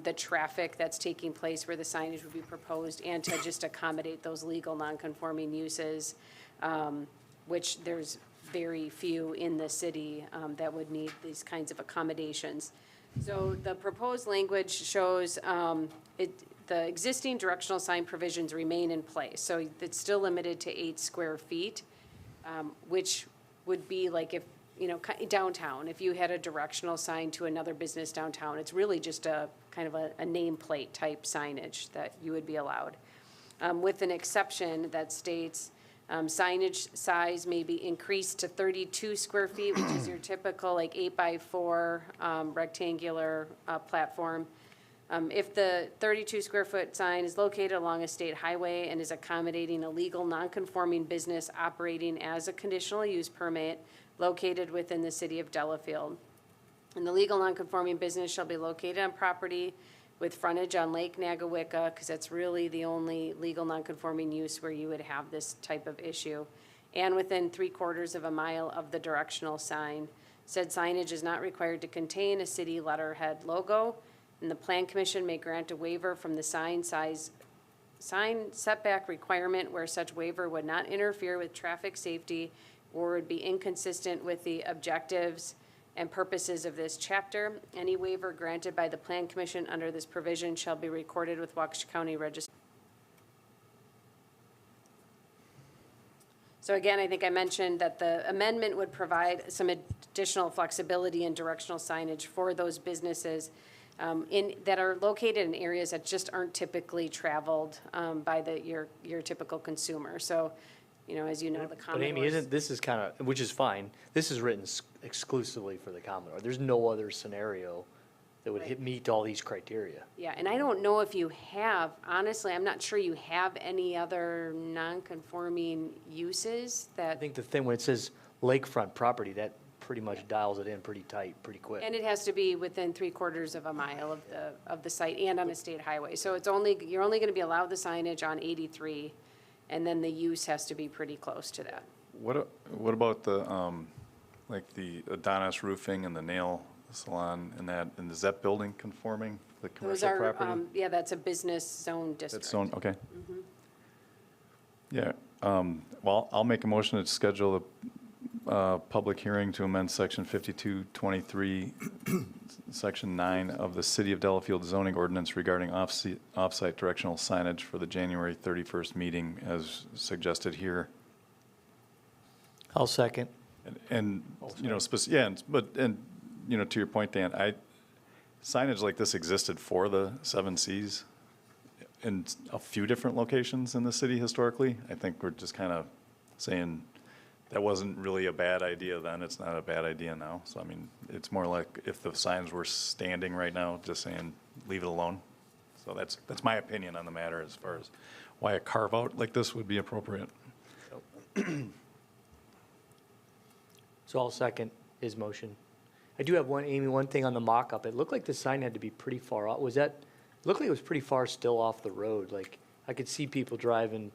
the traffic that's taking place where the signage would be proposed, and to just accommodate those legal non-conforming uses, which there's very few in the city that would need these kinds of accommodations. So the proposed language shows the existing directional sign provisions remain in place. So it's still limited to 8 square feet, which would be like if, downtown, if you had a directional sign to another business downtown, it's really just a kind of a nameplate type signage that you would be allowed. With an exception that states signage size may be increased to 32 square feet, which is your typical like 8x4 rectangular platform. If the 32 square foot sign is located along a state highway and is accommodating a legal non-conforming business operating as a conditional use permit located within the city of Delafield. And the legal non-conforming business shall be located on property with frontage on Lake Nagawicca, because that's really the only legal non-conforming use where you would have this type of issue, and within 3/4 of a mile of the directional sign. Said signage is not required to contain a city letterhead logo, and the Plan Commission may grant a waiver from the sign setback requirement where such waiver would not interfere with traffic safety or would be inconsistent with the objectives and purposes of this chapter. Any waiver granted by the Plan Commission under this provision shall be recorded with Waukesha County Register. So again, I think I mentioned that the amendment would provide some additional flexibility in directional signage for those businesses that are located in areas that just aren't typically traveled by your typical consumer. So, as you know, the
But
Commodore.
Amy, this is kind of, which is fine, this is written exclusively for the Commodore. There's no other scenario that would meet all these criteria.
Yeah, and I don't know if you have, honestly, I'm not sure you have any other non-conforming uses
I
that,
think the thing, when it says lakefront property, that pretty much dials it in pretty tight, pretty quick.
and it has to be within 3/4 of a mile of the site and on a state highway. So you're only gonna be allowed the signage on 83, and then the use has to be pretty close to that.
What about the, like the Adonis Roofing and the nail salon and is that building conforming, the
Those
commercial
are,
property?
yeah, that's a business zone district.
That's zone, okay. Yeah, well, I'll make a motion to schedule a public hearing to amend section 5223, section 9 of the City of Delafield zoning ordinance regarding off-site directional signage for the January 31st meeting as suggested here.
I'll second.
And to your point, Dan, signage like this existed for the 7 Cs in a few different locations in the city historically. I think we're just kind of saying that wasn't really a bad idea then, it's not a bad idea now. So I mean, it's more like if the signs were standing right now, just saying, leave it alone. So that's my opinion on the matter as far as why a carve out like this would be appropriate.
So I'll second his motion. I do have one thing on the mock-up. It looked like the sign had to be pretty far out. It looked like it was pretty far still off the road. Like, I could see people driving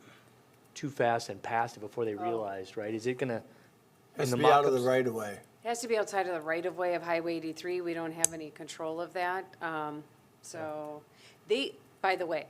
too fast and past it before they realized, right? Is it gonna?
Has
in
to
the
be out of the
mock-ups-
right of way.
It has to be outside of the right-of-way of Highway 83. We don't have any control of that. So by the way,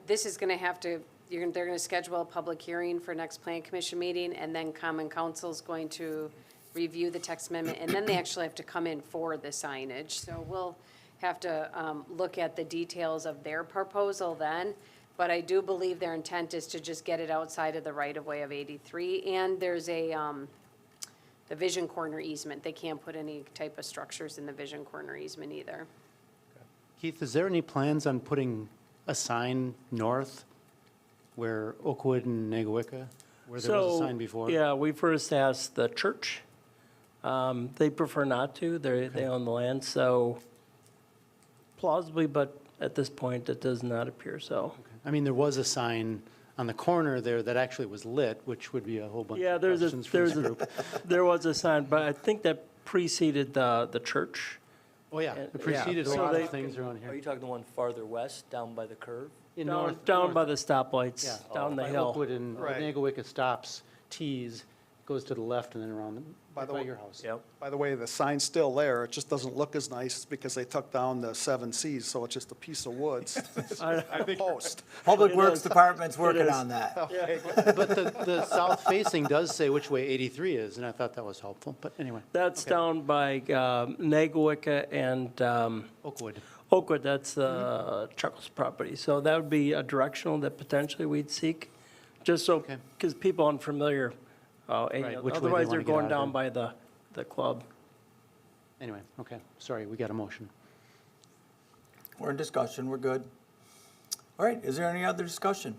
this is going to have to, they're going to schedule a public hearing for next Plan Commission meeting, and then Common Council's going to review the text amendment, and then they actually have to come in for the signage. So we'll have to look at the details of their proposal then. But I do believe their intent is to just get it outside of the right-of-way of 83. And there's the Vision Corner easement. They can't put any type of structures in the Vision Corner easement either.
Keith, is there any plans on putting a sign north where Oakwood and Nagowica, where there was a sign before?
Yeah, we first asked the church. They prefer not to. They own the land, so plausibly, but at this point, it does not appear so.
I mean, there was a sign on the corner there that actually was lit, which would be a whole bunch
Yeah,
of
there's
questions for this group.
there was a sign, but I think that preceded the church.
Oh, yeah, it preceded a
So
lot
they-
of things around
Are
here.
you talking the one farther west, down by the curve?
In
Down by the stoplights,
Yeah,
down the
by
hill.
Oakwood and
Right.
Nagowica stops, tees, goes to the left and then around
By the
by
way-
your house.
Yep.
By the way, the sign's still there, it just doesn't look as nice because they took down the 7 Cs, so it's just a piece of woods.
I-
A post.
Public
It
Works
is.
Department's working
is.
on that.
But the south facing does say which way 83 is, and I thought that was helpful, but anyway.
That's
Okay.
down by Nagowica and
Oakwood.
Oakwood, that's Chuckles property. So that would be a directional that potentially we'd seek, just so,
Okay.
because people unfamiliar,
Right, which way they
otherwise
wanna
they're
get
going
out of
down
there.
by the club.
Anyway, okay, sorry, we got a motion.
We're in discussion, we're good. All right, is there any other discussion?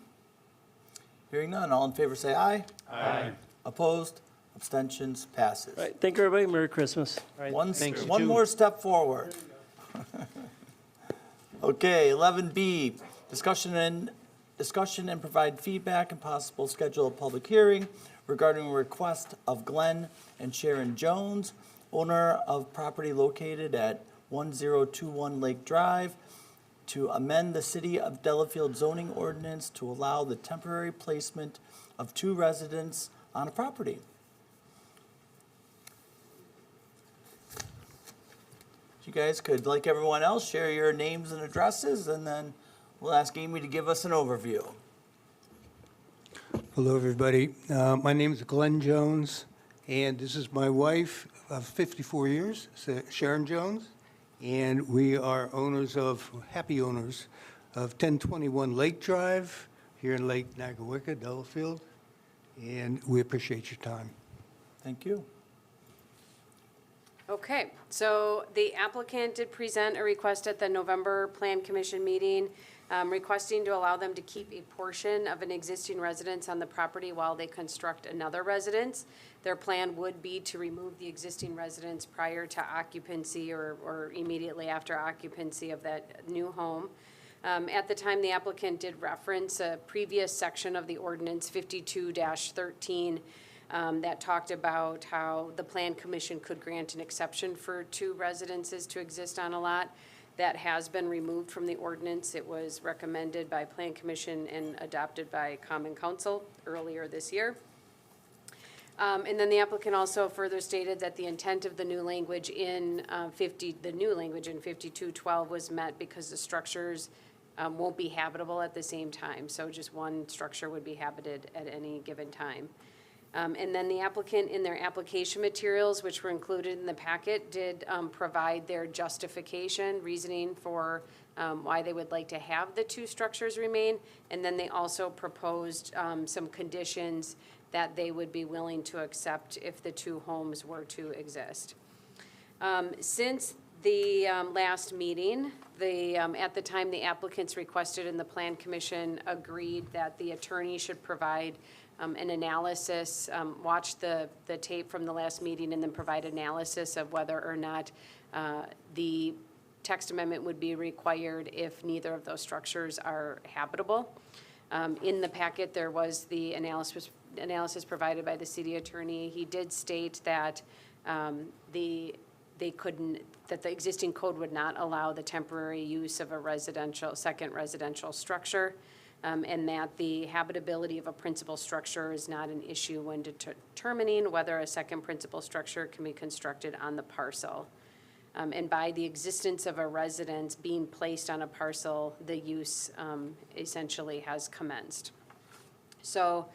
Hearing none, all in favor say aye.
Aye.
Opposed, abstentions, passes.
Right, thank you, everybody, Merry Christmas.
One
Thanks, you
one
too.
more step forward. Okay, 11B, discussion and provide feedback and possible schedule a public hearing regarding a request of Glenn and Sharon Jones, owner of property located at 1021 Lake Drive, to amend the City of Delafield zoning ordinance to allow the temporary placement of 2 residents on a property. You guys could, like everyone else, share your names and addresses, and then we'll ask Amy to give us an overview.
Hello, everybody. My name is Glenn Jones, and this is my wife of 54 years, Sharon Jones, and we are happy owners of 1021 Lake Drive here in Lake Nagowica, Delafield, and we appreciate your time.
Thank you.
Okay, so the applicant did present a request at the November Plan Commission meeting, requesting to allow them to keep a portion of an existing residence on the property while they construct another residence. Their plan would be to remove the existing residence prior to occupancy or immediately after occupancy of that new home. At the time, the applicant did reference a previous section of the ordinance 52-13 that talked about how the Plan Commission could grant an exception for 2 residences to exist on a lot. That has been removed from the ordinance. It was recommended by Plan Commission and adopted by Common Council earlier this year. And then the applicant also further stated that the intent of the new language in 5212 was met because the structures won't be habitable at the same time. So just one structure would be habited at any given time. And then the applicant, in their application materials, which were included in the packet, did provide their justification, reasoning for why they would like to have the 2 structures remain. And then they also proposed some conditions that they would be willing to accept if the 2 homes were to exist. Since the last meeting, at the time the applicants requested and the Plan Commission agreed that the attorney should provide an analysis, watch the tape from the last meeting and then provide analysis of whether or not the text amendment would be required if neither of those structures are habitable. In the packet, there was the analysis provided by the city attorney. He did state that the existing code would not allow the temporary use of a second residential structure, and that the habitability of a principal structure is not an issue when determining whether a second principal structure can be constructed on the parcel. And by the existence of a residence being placed on a parcel, the use essentially has commenced. So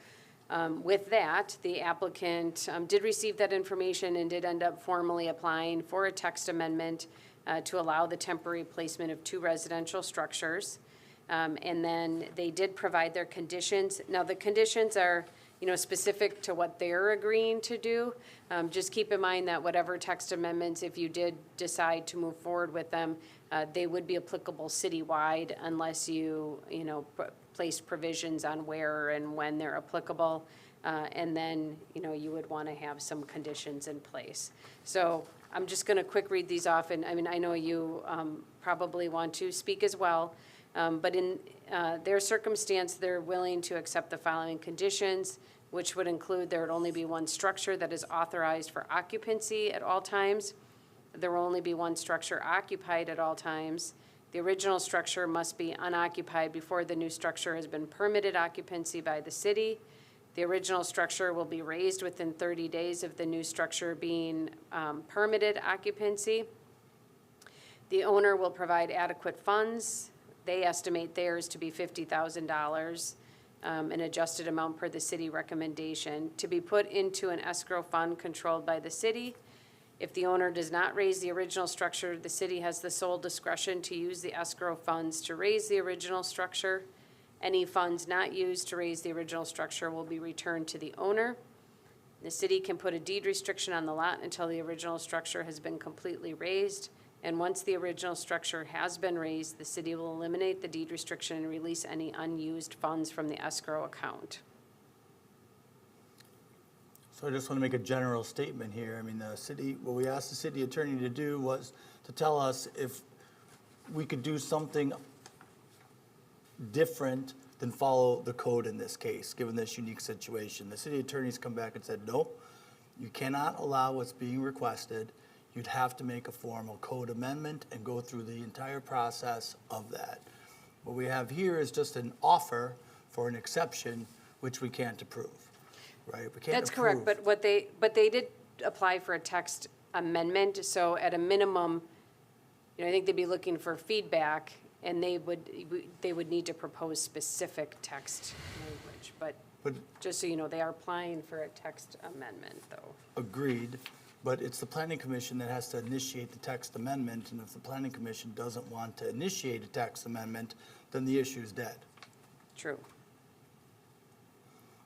with that, the applicant did receive that information and did end up formally applying for a text amendment to allow the temporary placement of 2 residential structures. And then they did provide their conditions. Now, the conditions are, specific to what they're agreeing to do. Just keep in mind that whatever text amendments, if you did decide to move forward with them, they would be applicable citywide unless you, placed provisions on where and when they're applicable. And then, you would want to have some conditions in place. So I'm just going to quick read these off. And I know you probably want to speak as well. But in their circumstance, they're willing to accept the following conditions, which would include there would only be one structure that is authorized for occupancy at all times. There will only be one structure occupied at all times. The original structure must be unoccupied before the new structure has been permitted occupancy by the city. The original structure will be raised within 30 days of the new structure being permitted occupancy. The owner will provide adequate funds. They estimate theirs to be $50,000, an adjusted amount per the city recommendation, to be put into an escrow fund controlled by the city. If the owner does not raise the original structure, the city has the sole discretion to use the escrow funds to raise the original structure. Any funds not used to raise the original structure will be returned to the owner. The city can put a deed restriction on the lot until the original structure has been completely raised. And once the original structure has been raised, the city will eliminate the deed restriction and release any unused funds from the escrow account.
So I just want to make a general statement here. What we asked the city attorney to do was to tell us if we could do something different than follow the code in this case, given this unique situation. The city attorney's come back and said, no, you cannot allow what's being requested. You'd have to make a formal code amendment and go through the entire process of that. What we have here is just an offer for an exception, which we can't approve, right? We can't
That's correct, but they did apply for a text amendment, so at a minimum, I think they'd be looking for feedback, and they would need to propose specific text language, but just so you know, they are applying for a text amendment, though.
Agreed. But it's the planning commission that has to initiate the text amendment, and if the planning commission doesn't want to initiate a text amendment, then the issue is dead.
True.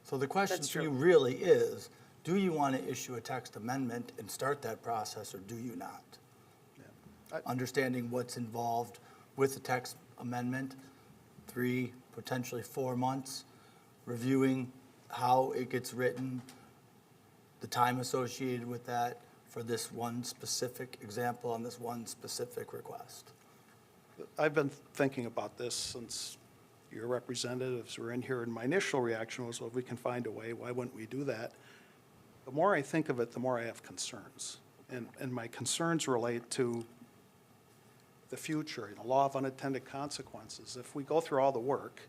So the question
That's
for you
true.
really is, do you want to issue a text amendment and start that process, or do you not? Understanding what's involved with the text amendment, 3, potentially 4 months, reviewing how it gets written, the time associated with that, for this one specific example on this one specific request.
I've been thinking about this since your representatives were in here, and my initial reaction was, well, if we can find a way, why wouldn't we do that? The more I think of it, the more I have concerns. And my concerns relate to the future, the law of unintended consequences. If we go through all the work,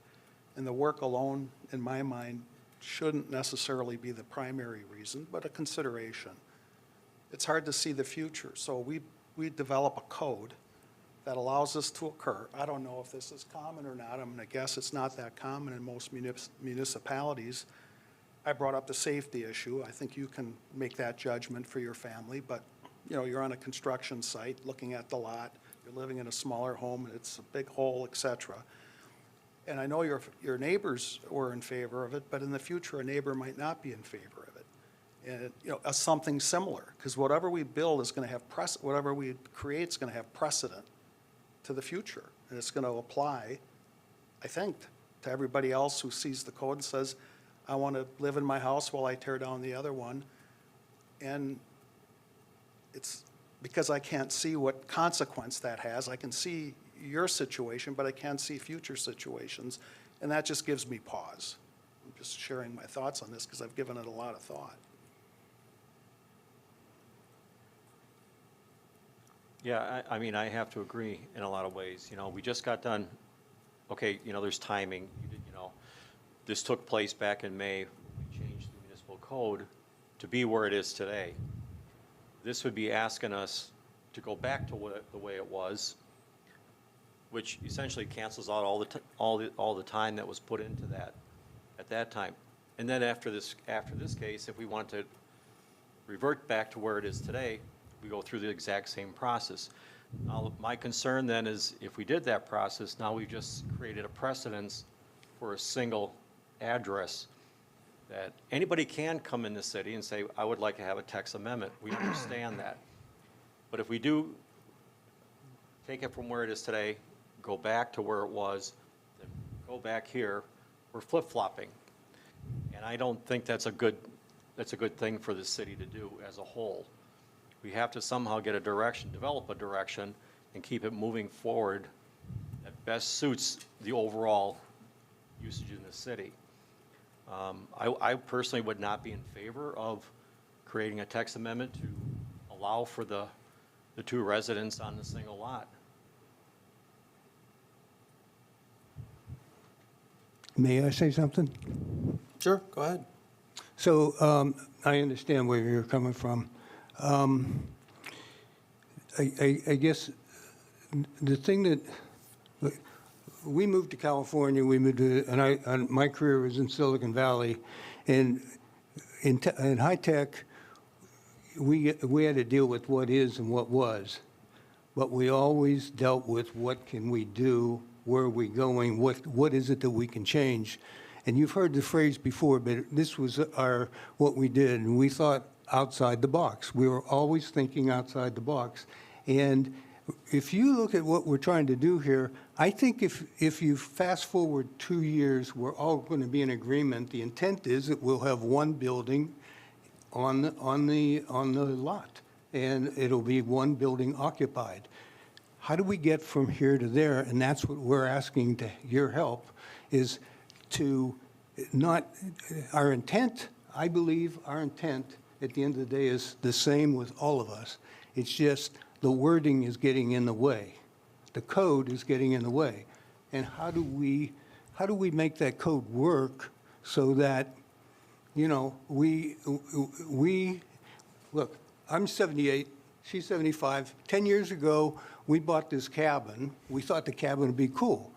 and the work alone, in my mind, shouldn't necessarily be the primary reason, but a consideration. It's hard to see the future, so we develop a code that allows this to occur. I don't know if this is common or not. I'm going to guess it's not that common in most municipalities. I brought up the safety issue. I think you can make that judgment for your family, but you're on a construction site looking at the lot. You're living in a smaller home, and it's a big hole, et cetera. And I know your neighbors were in favor of it, but in the future, a neighbor might not be in favor of it. And, something similar, because whatever we build is going to have whatever we create is going to have precedent to the future. And it's going to apply, I think, to everybody else who sees the code and says, I want to live in my house while I tear down the other one. And it's because I can't see what consequence that has. I can see your situation, but I can't see future situations. And that just gives me pause. I'm just sharing my thoughts on this because I've given it a lot of thought.
Yeah, I mean, I have to agree in a lot of ways. You know, we just got done, okay, you know, there's timing. You know, this took place back in May. We changed the municipal code to be where it is today. This would be asking us to go back to the way it was, which essentially cancels out all the time that was put into that at that time. And then after this case, if we want to revert back to where it is today, we go through the exact same process. Now, my concern then is if we did that process, now we've just created a precedence for a single address that anybody can come in the city and say, I would like to have a text amendment. We understand that. But if we do take it from where it is today, go back to where it was, then go back here, we're flip-flopping. And I don't think that's a good thing for the city to do as a whole. We have to somehow get a direction, develop a direction, and keep it moving forward that best suits the overall usage in the city. I personally would not be in favor of creating a text amendment to allow for the two residents on the single lot.
May I say something?
Sure, go ahead.
So I understand where you're coming from. I guess the thing that we moved to California, and my career was in Silicon Valley, and in high tech, we had to deal with what is and what was, but we always dealt with what can we do, where are we going, what is it that we can change. And you've heard the phrase before, but this was what we did, and we thought outside the box. We were always thinking outside the box. And if you look at what we're trying to do here, I think if you fast forward 2 years, we're all going to be in agreement. The intent is that we'll have one building on the lot, and it'll be one building occupied. How do we get from here to there? And that's what we're asking to your help, is to not, our intent, I believe our intent at the end of the day is the same with all of us. It's just the wording is getting in the way. The code is getting in the way. And how do we make that code work so that, you know, we look, I'm 78, she's 75. 10 years ago, we bought this cabin. We thought the cabin would be cool.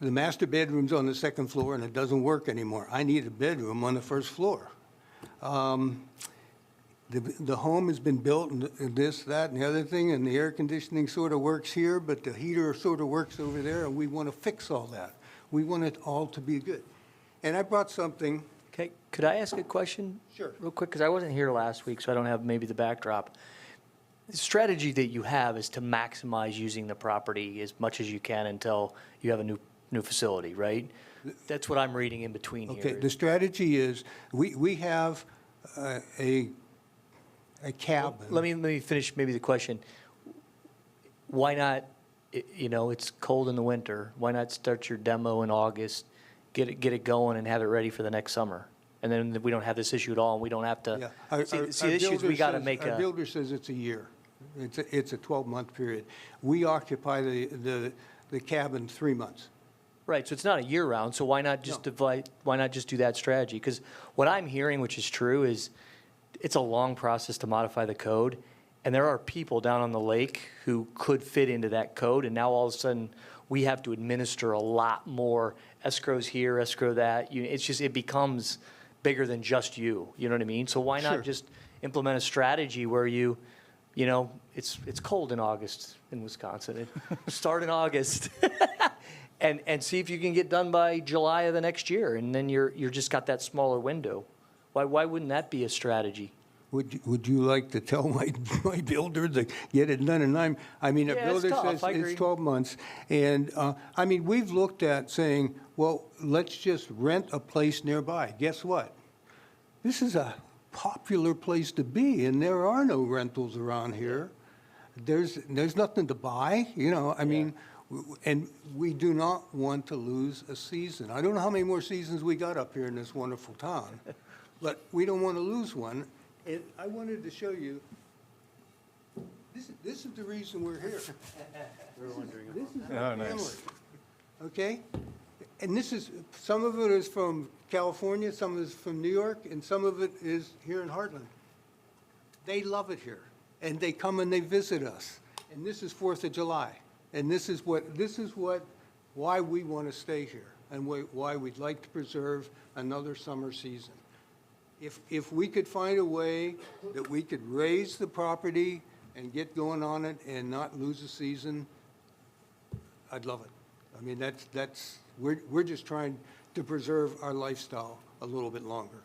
The master bedroom's on the second floor, and it doesn't work anymore. I need a bedroom on the first floor. The home has been built, and this, that, and the other thing, and the air conditioning sort of works here, but the heater sort of works over there, and we want to fix all that. We want it all to be good. And I brought something.
Okay, could I ask a question?
Sure.
Real quick, because I wasn't here last week, so I don't have maybe the backdrop. The strategy that you have is to maximize using the property as much as you can until you have a new facility, right? That's what I'm reading in between here.
Okay, the strategy is, we have a cabin.
Let me finish maybe the question. Why not, you know, it's cold in the winter. Why not start your demo in August, get it going and have it ready for the next summer? And then we don't have this issue at all, and we don't have to,
Yeah.
see the issues we got to make
Our builder says it's a year. It's a 12-month period. We occupy the cabin 3 months.
Right, so it's not a year-round, so why not just why not just do that strategy? Because what I'm hearing, which is true, is it's a long process to modify the code, and there are people down on the lake who could fit into that code, and now all of a sudden, we have to administer a lot more escrows here, escrow that. It's just, it becomes bigger than just you know what I mean? So why not just implement a strategy where you know, it's cold in August in Wisconsin. Start in August. And see if you can get done by July of the next year, and then you're just got that smaller window. Why wouldn't that be a strategy?
would you like to tell my builder to get it done? And I mean, a
Yeah, it's
builder
tough,
says
I agree.
it's 12 months. And, I mean, we've looked at saying, well, let's just rent a place nearby. Guess what? This is a popular place to be, and there are no rentals around here. There's nothing to buy, you know, I mean, and we do not want to lose a season. I don't know how many more seasons we got up here in this wonderful town, but we don't want to lose one. And I wanted to show you, this is the reason we're here. This is
Oh,
our
nice.
family, okay? And this is, some of it is from California, some of it is from New York, and some of it is here in Heartland. They love it here, and they come and they visit us. And this is 4th of July, and this is why we want to stay here, and why we'd like to preserve another summer season. If we could find a way that we could raise the property and get going on it and not lose a season, I'd love it. I mean, we're just trying to preserve our lifestyle a little bit longer.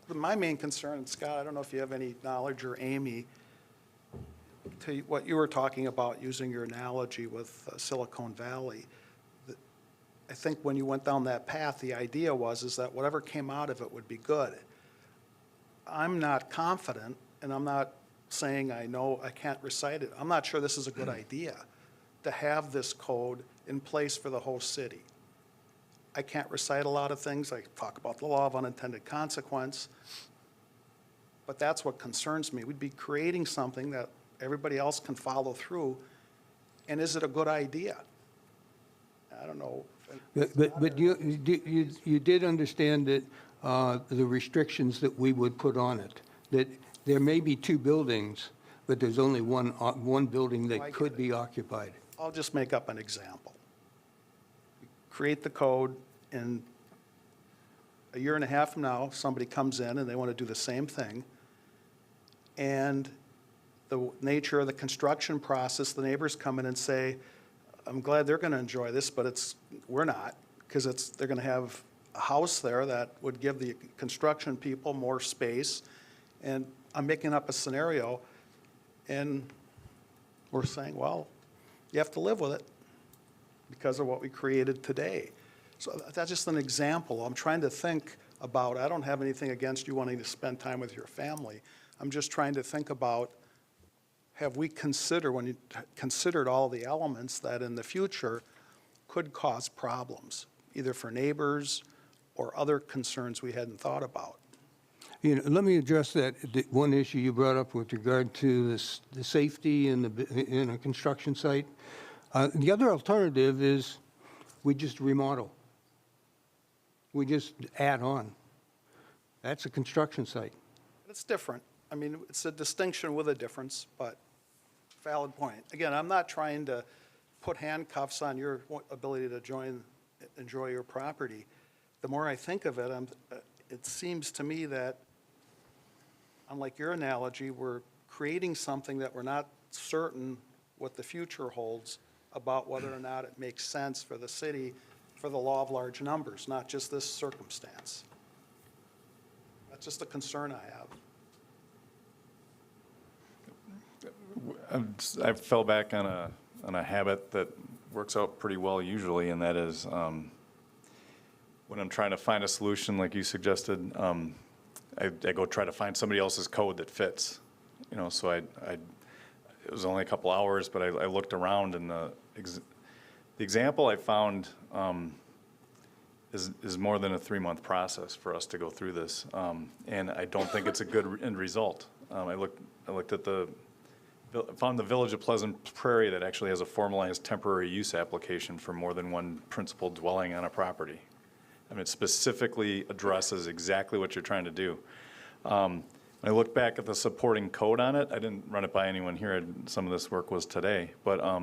My main concern, and Scott, I don't know if you have any knowledge, or Amy, to what you were talking about, using your analogy with Silicon Valley. I think when you went down that path, the idea is that whatever came out of it would be good. I'm not confident, and I'm not saying I know, I can't recite it. I'm not sure this is a good idea, to have this code in place for the whole city. I can't recite a lot of things. I talk about the law of unintended consequence, but that's what concerns me. We'd be creating something that everybody else can follow through, and is it a good idea? I don't know.
But you did understand that the restrictions that we would put on it, that there may be 2 buildings, but there's only one building that could be occupied.
I'll just make up an example. Create the code, and a year and a half from now, somebody comes in and they want to do the same thing. And the nature of the construction process, the neighbors come in and say, I'm glad they're going to enjoy this, but we're not, because they're going to have a house there that would give the construction people more space. And I'm making up a scenario, and we're saying, well, you have to live with it because of what we created today. So that's just an example. I'm trying to think about, I don't have anything against you wanting to spend time with your family. I'm just trying to think about, have we considered all the elements that in the future could cause problems, either for neighbors or other concerns we hadn't thought about?
You know, let me address that one issue you brought up with regard to the safety in a construction site. The other alternative is we just remodel. We just add on. That's a construction site.
It's different. I mean, it's a distinction with a difference, but valid point. Again, I'm not trying to put handcuffs on your ability to enjoy your property. The more I think of it, it seems to me that, unlike your analogy, we're creating something that we're not certain what the future holds about whether or not it makes sense for the city, for the law of large numbers, not just this circumstance. That's just a concern I have.
I fell back on a habit that works out pretty well usually, and that is when I'm trying to find a solution like you suggested, I go try to find somebody else's code that fits. You know, so it was only a couple hours, but I looked around, and the example I found is more than a 3-month process for us to go through this, and I don't think it's a good end result. I looked at found the Village of Pleasant Prairie that actually has a formalized temporary use application for more than one principal dwelling on a property. I mean, it specifically addresses exactly what you're trying to do. When I look back at the supporting code on it, I didn't run it by anyone here. Some of this work was today, but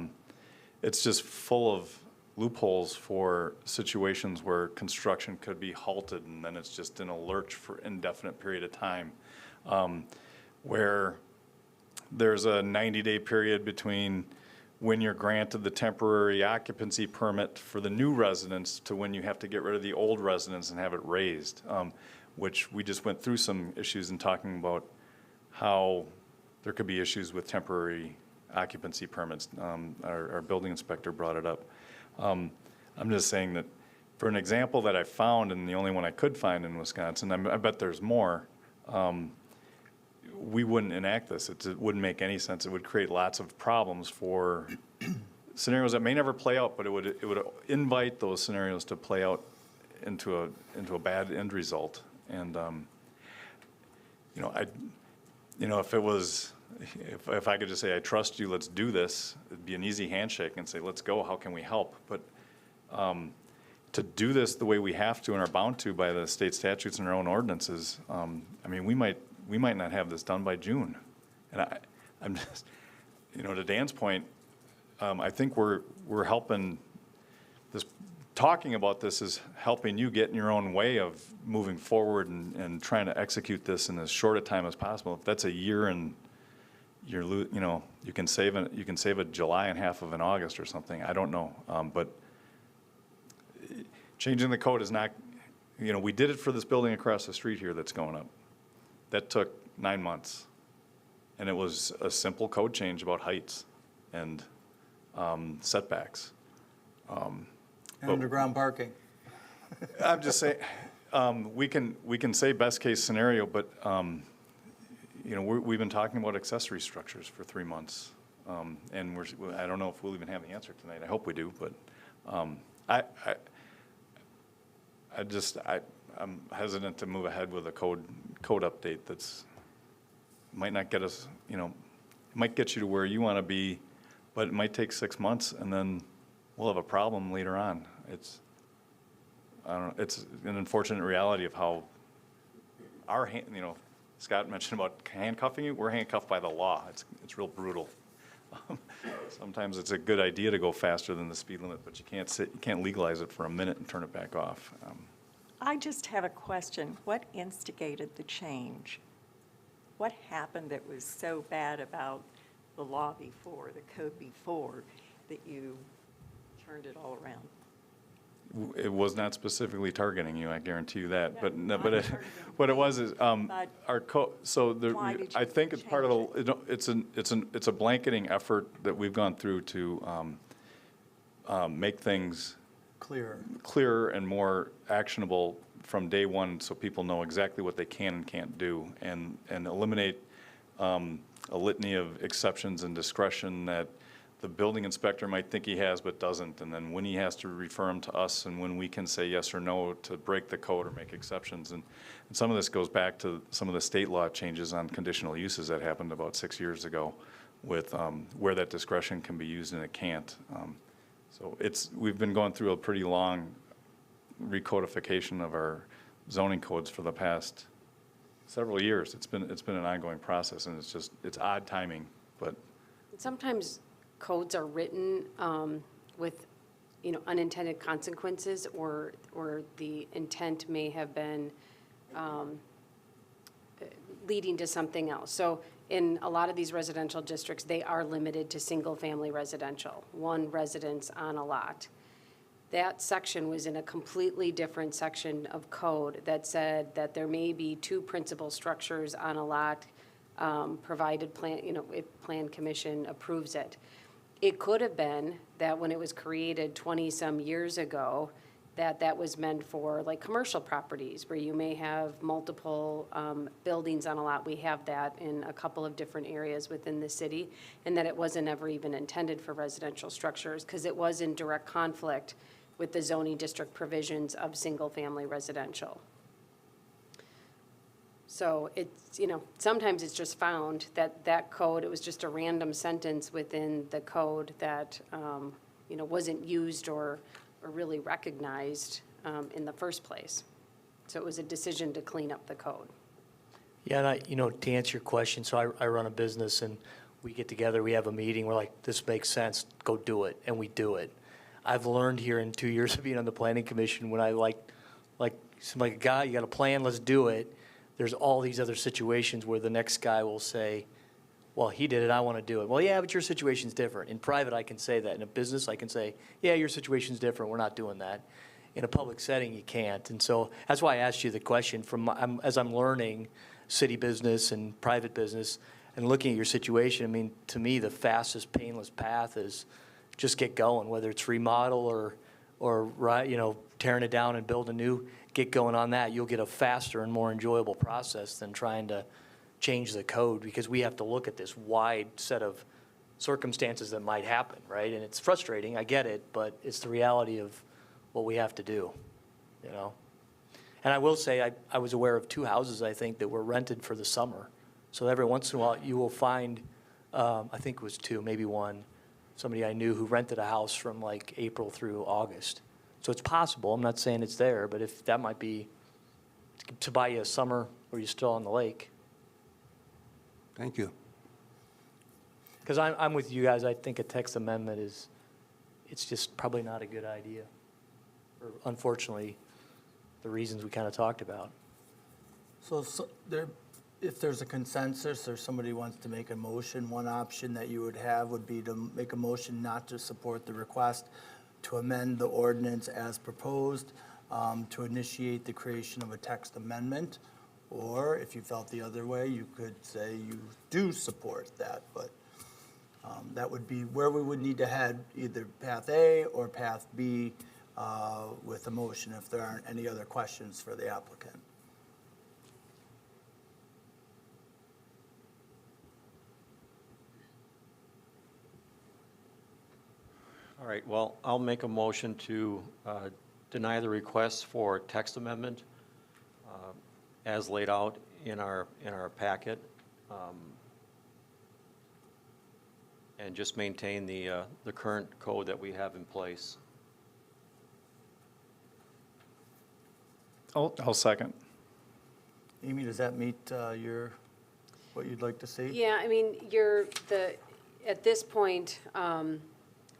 it's just full of loopholes for situations where construction could be halted, and then it's just in a lurch for indefinite period of time, where there's a 90-day period between when you're granted the temporary occupancy permit for the new residents to when you have to get rid of the old residents and have it raised. which we just went through some issues in talking about how there could be issues with temporary occupancy permits. Our building inspector brought it up. I'm just saying that for an example that I found, and the only one I could find in Wisconsin, I bet there's more, we wouldn't enact this. It wouldn't make any sense. It would create lots of problems for scenarios that may never play out, but it would invite those scenarios to play out into a bad end result. And if it was, if I could just say, I trust you, let's do this, it'd be an easy handshake and say, let's go, how can we help? But to do this the way we have to and are bound to by the state statutes and our own ordinances, we might not have this done by June. And I'm just, to Dan's point, I think we're helping this, talking about this is helping you get in your own way of moving forward and trying to execute this in as short a time as possible. If that's a year and you can save a July and half of an August or something, I don't know. But changing the code is not, we did it for this building across the street here that's going up. That took 9 months. And it was a simple code change about heights and setbacks.
And underground parking.
I'm just saying, we can say best case scenario, but we've been talking about accessory structures for 3 months, and I don't know if we'll even have the answer tonight. I hope we do, but I'm hesitant to move ahead with a code update that's might not get us, it might get you to where you want to be, but it might take 6 months, and then we'll have a problem later on. It's an unfortunate reality of how our Scott mentioned about handcuffing you. We're handcuffed by the law. It's real brutal. Sometimes it's a good idea to go faster than the speed limit, but you can't legalize it for a minute and turn it back off.
I just have a question. What instigated the change? What happened that was so bad about the law before, the code before, that you turned it all around?
It was not specifically targeting you, I guarantee you that. What it was is our code. So I think it's part of the. It's a blanketing effort that we've gone through to make things clearer and more actionable from day one, so people know exactly what they can and can't do, and eliminate a litany of exceptions and discretion that the building inspector might think he has but doesn't, and then when he has to refer them to us and when we can say yes or no to break the code or make exceptions. And some of this goes back to some of the state law changes on conditional uses that happened about 6 years ago with where that discretion can be used and it can't. So we've been going through a pretty long recodification of our zoning codes for the past several years. It's been an ongoing process, and it's odd timing, but
Sometimes codes are written with, unintended consequences, or the intent may have been leading to something else. So in a lot of these residential districts, they are limited to single-family residential, one residence on a lot. That section was in a completely different section of code that said that there may be 2 principal structures on a lot, provided if Plan Commission approves it. It could have been that when it was created 20-some years ago, that was meant for like commercial properties where you may have multiple buildings on a lot. We have that in a couple of different areas within the city, and that it wasn't ever even intended for residential structures because it was in direct conflict with the zoning district provisions of single-family residential. So it's, sometimes it's just found that code, it was just a random sentence within the code that, wasn't used or really recognized in the first place. So it was a decision to clean up the code.
Yeah, and to answer your question, so I run a business and we get together, we have a meeting, we're like, this makes sense, go do it, and we do it. I've learned here in 2 years of being on the planning commission, when I like somebody, guy, you got a plan, let's do it. There's all these other situations where the next guy will say, well, he did it, I want to do it. Well, yeah, but your situation's different. In private, I can say that. In a business, I can say, yeah, your situation's different, we're not doing that. in a public setting, you can't. And so that's why I asked you the question as I'm learning city business and private business and looking at your situation. I mean, to me, the fastest painless path is just get going, whether it's remodel or tearing it down and build a new, get going on that. You'll get a faster and more enjoyable process than trying to change the code, because we have to look at this wide set of circumstances that might happen, right? And it's frustrating, I get it, but it's the reality of what we have to do, you know? And I will say, I was aware of 2 houses, I think, that were rented for the summer. So every once in a while, you will find, I think it was 2, maybe 1, somebody I knew who rented a house from like April through August. So it's possible, I'm not saying it's there, but if that might be to buy you a summer where you're still on the lake.
Thank you.
Because I'm with you guys, I think a text amendment it's just probably not a good idea. Or unfortunately, the reasons we kind of talked about.
So if there's a consensus or somebody wants to make a motion, one option that you would have would be to make a motion not to support the request, to amend the ordinance as proposed, to initiate the creation of a text amendment. Or if you felt the other way, you could say you do support that, but that would be where we would need to head, either path A or path B with a motion if there aren't any other questions for the applicant.
All right, well, I'll make a motion to deny the request for text amendment as laid out in our packet, and just maintain the current code that we have in place.
I'll second.
Amy, does that meet what you'd like to see?
Yeah, I mean, at this point,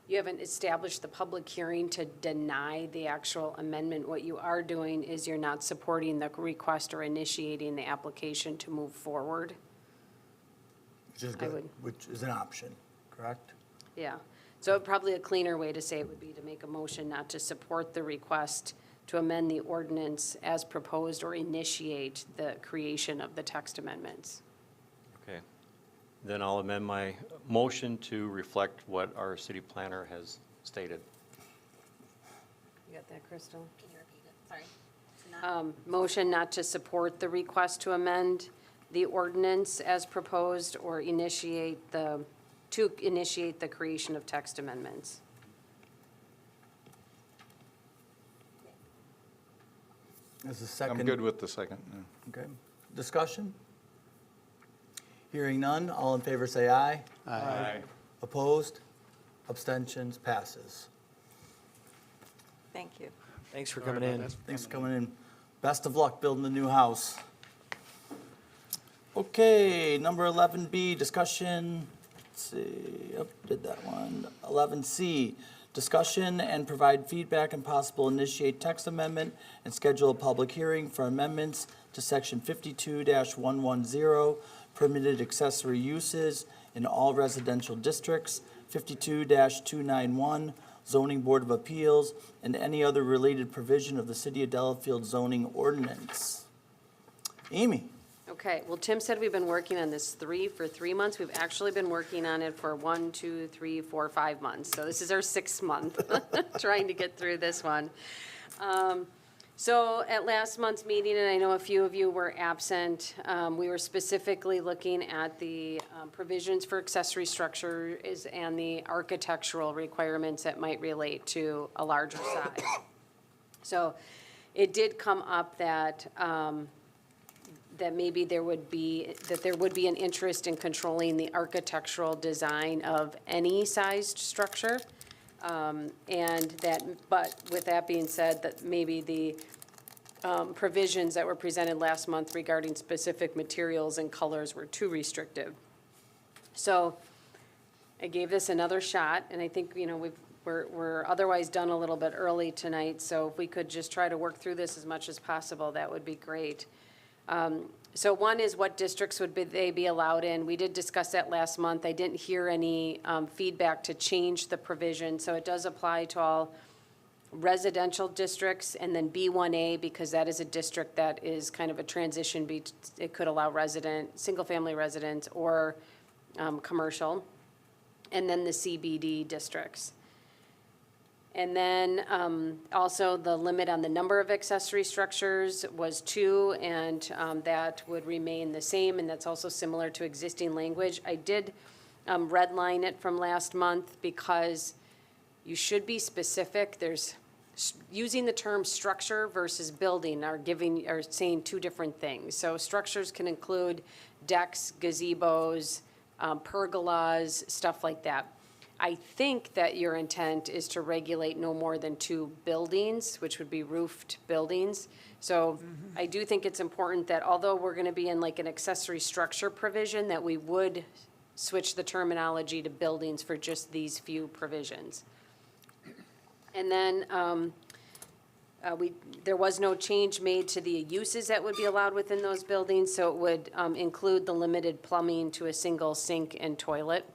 you haven't established the public hearing to deny the actual amendment. What you are doing is you're not supporting the request or initiating the application to move forward.
Which is good, which is an option, correct?
Yeah. So probably a cleaner way to say it would be to make a motion not to support the request to amend the ordinance as proposed or initiate the creation of the text amendments.
Okay. Then I'll amend my motion to reflect what our city planner has stated.
You got that, Crystal?
Can you repeat it? Sorry.
Motion not to support the request to amend the ordinance as proposed or to initiate the creation of text amendments.
As a second.
I'm good with the second. Yeah.
Okay. Discussion? Hearing none, all in favor say aye.
Aye.
Opposed? Abstentions? Passes.
Thank you.
Thanks for coming in.
Thanks for coming in. Best of luck building the new house. Okay, number 11B, discussion, let's see, yep, did that one. 11C, discussion and provide feedback and possible initiate text amendment and schedule a public hearing for amendments to section 52-110, permitted accessory uses in all residential districts, 52-291, zoning board of appeals, and any other related provision of the city of Delafield zoning ordinance. Amy?
Okay, well, Tim said we've been working on this for 3 months. We've actually been working on it for 1, 2, 3, 4, 5 months. So this is our 6th month, trying to get through this one. So at last month's meeting, and I know a few of you were absent, we were specifically looking at the provisions for accessory structures and the architectural requirements that might relate to a larger size. So it did come up that maybe there would be an interest in controlling the architectural design of any sized structure. But with that being said, that maybe the provisions that were presented last month regarding specific materials and colors were too restrictive. So I gave this another shot, and I think, we're otherwise done a little bit early tonight, so if we could just try to work through this as much as possible, that would be great. So one is, what districts would they be allowed in? We did discuss that last month. I didn't hear any feedback to change the provision, so it does apply to all residential districts, and then B1A, because that is a district that is kind of a transition, it could allow single-family residents or commercial, and then the CBD districts. And then also the limit on the number of accessory structures was 2, and that would remain the same, and that's also similar to existing language. I did redline it from last month because you should be specific. Using the term structure versus building are saying 2 different things. So structures can include decks, gazebos, pergolas, stuff like that. I think that your intent is to regulate no more than 2 buildings, which would be roofed buildings. So I do think it's important that although we're going to be in like an accessory structure provision, that we would switch the terminology to buildings for just these few provisions. And then there was no change made to the uses that would be allowed within those buildings, so it would include the limited plumbing to a single sink and toilet.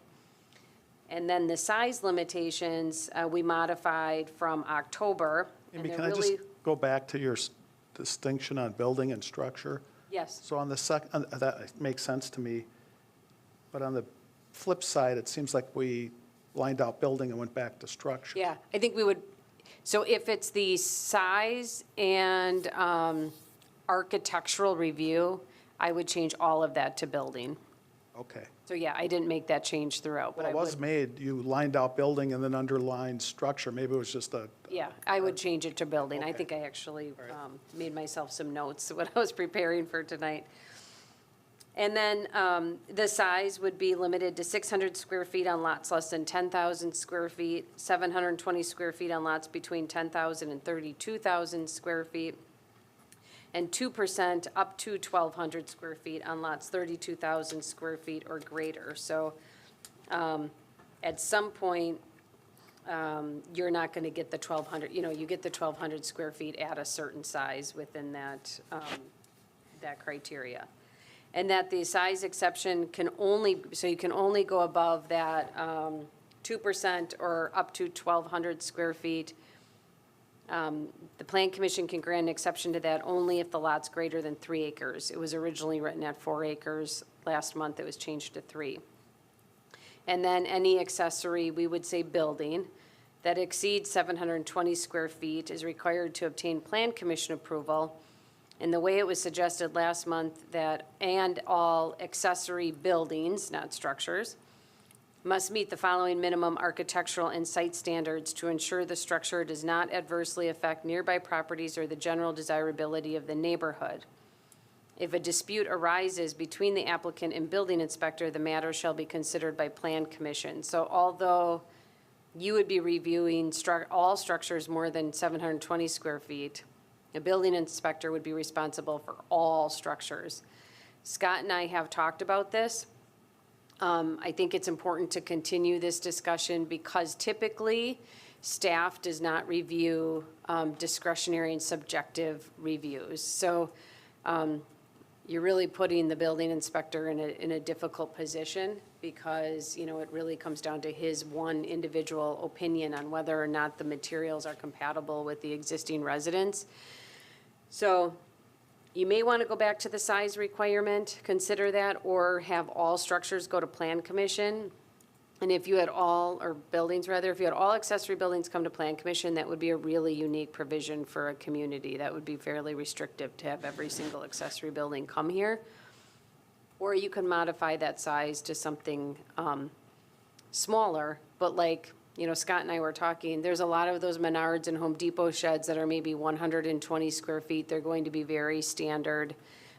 And then the size limitations, we modified from October.
Amy,
and
can
they're
I just
really,
go back to your distinction on building and structure?
yes,
So on the that makes sense to me. But on the flip side, it seems like we lined out building and went back to structure.
yeah, I think we would, so if it's the size and architectural review, I would change all of that to building.
Okay.
So yeah, I didn't make that change throughout, but
Well,
I
it was
would,
made, you lined out building and then underlined structure. Maybe it was just
yeah, I would change it to building. I think I actually made myself some notes when I was preparing for tonight. And then the size would be limited to 600 square feet on lots less than 10,000 square feet, 720 square feet on lots between 10,000 and 32,000 square feet, and 2% up to 1,200 square feet on lots 32,000 square feet or greater. So at some point, you're not going to get the 1,200, you get the 1,200 square feet at a certain size within that criteria. And that the size exception can only, so you can only go above that 2% or up to 1,200 square feet. The Plan Commission can grant an exception to that only if the lot's greater than 3 acres. It was originally written at 4 acres. Last month, it was changed to 3. And then any accessory, we would say building, that exceeds 720 square feet is required to obtain Plan Commission approval. And the way it was suggested last month and all accessory buildings, not structures, must meet the following minimum architectural and site standards to ensure the structure does not adversely affect nearby properties or the general desirability of the neighborhood. If a dispute arises between the applicant and building inspector, the matter shall be considered by Plan Commission. So although you would be reviewing all structures more than 720 square feet, a building inspector would be responsible for all structures. Scott and I have talked about this. I think it's important to continue this discussion because typically staff does not review discretionary and subjective reviews. So you're really putting the building inspector in a difficult position because, it really comes down to his one individual opinion on whether or not the materials are compatible with the existing residents. So you may want to go back to the size requirement, consider that, or have all structures go to Plan Commission. And if you had all accessory buildings come to Plan Commission, that would be a really unique provision for a community. That would be fairly restrictive to have every single accessory building come here. Or you can modify that size to something smaller, but like, Scott and I were talking, there's a lot of those Menards and Home Depot sheds that are maybe 120 square feet. They're going to be very standard.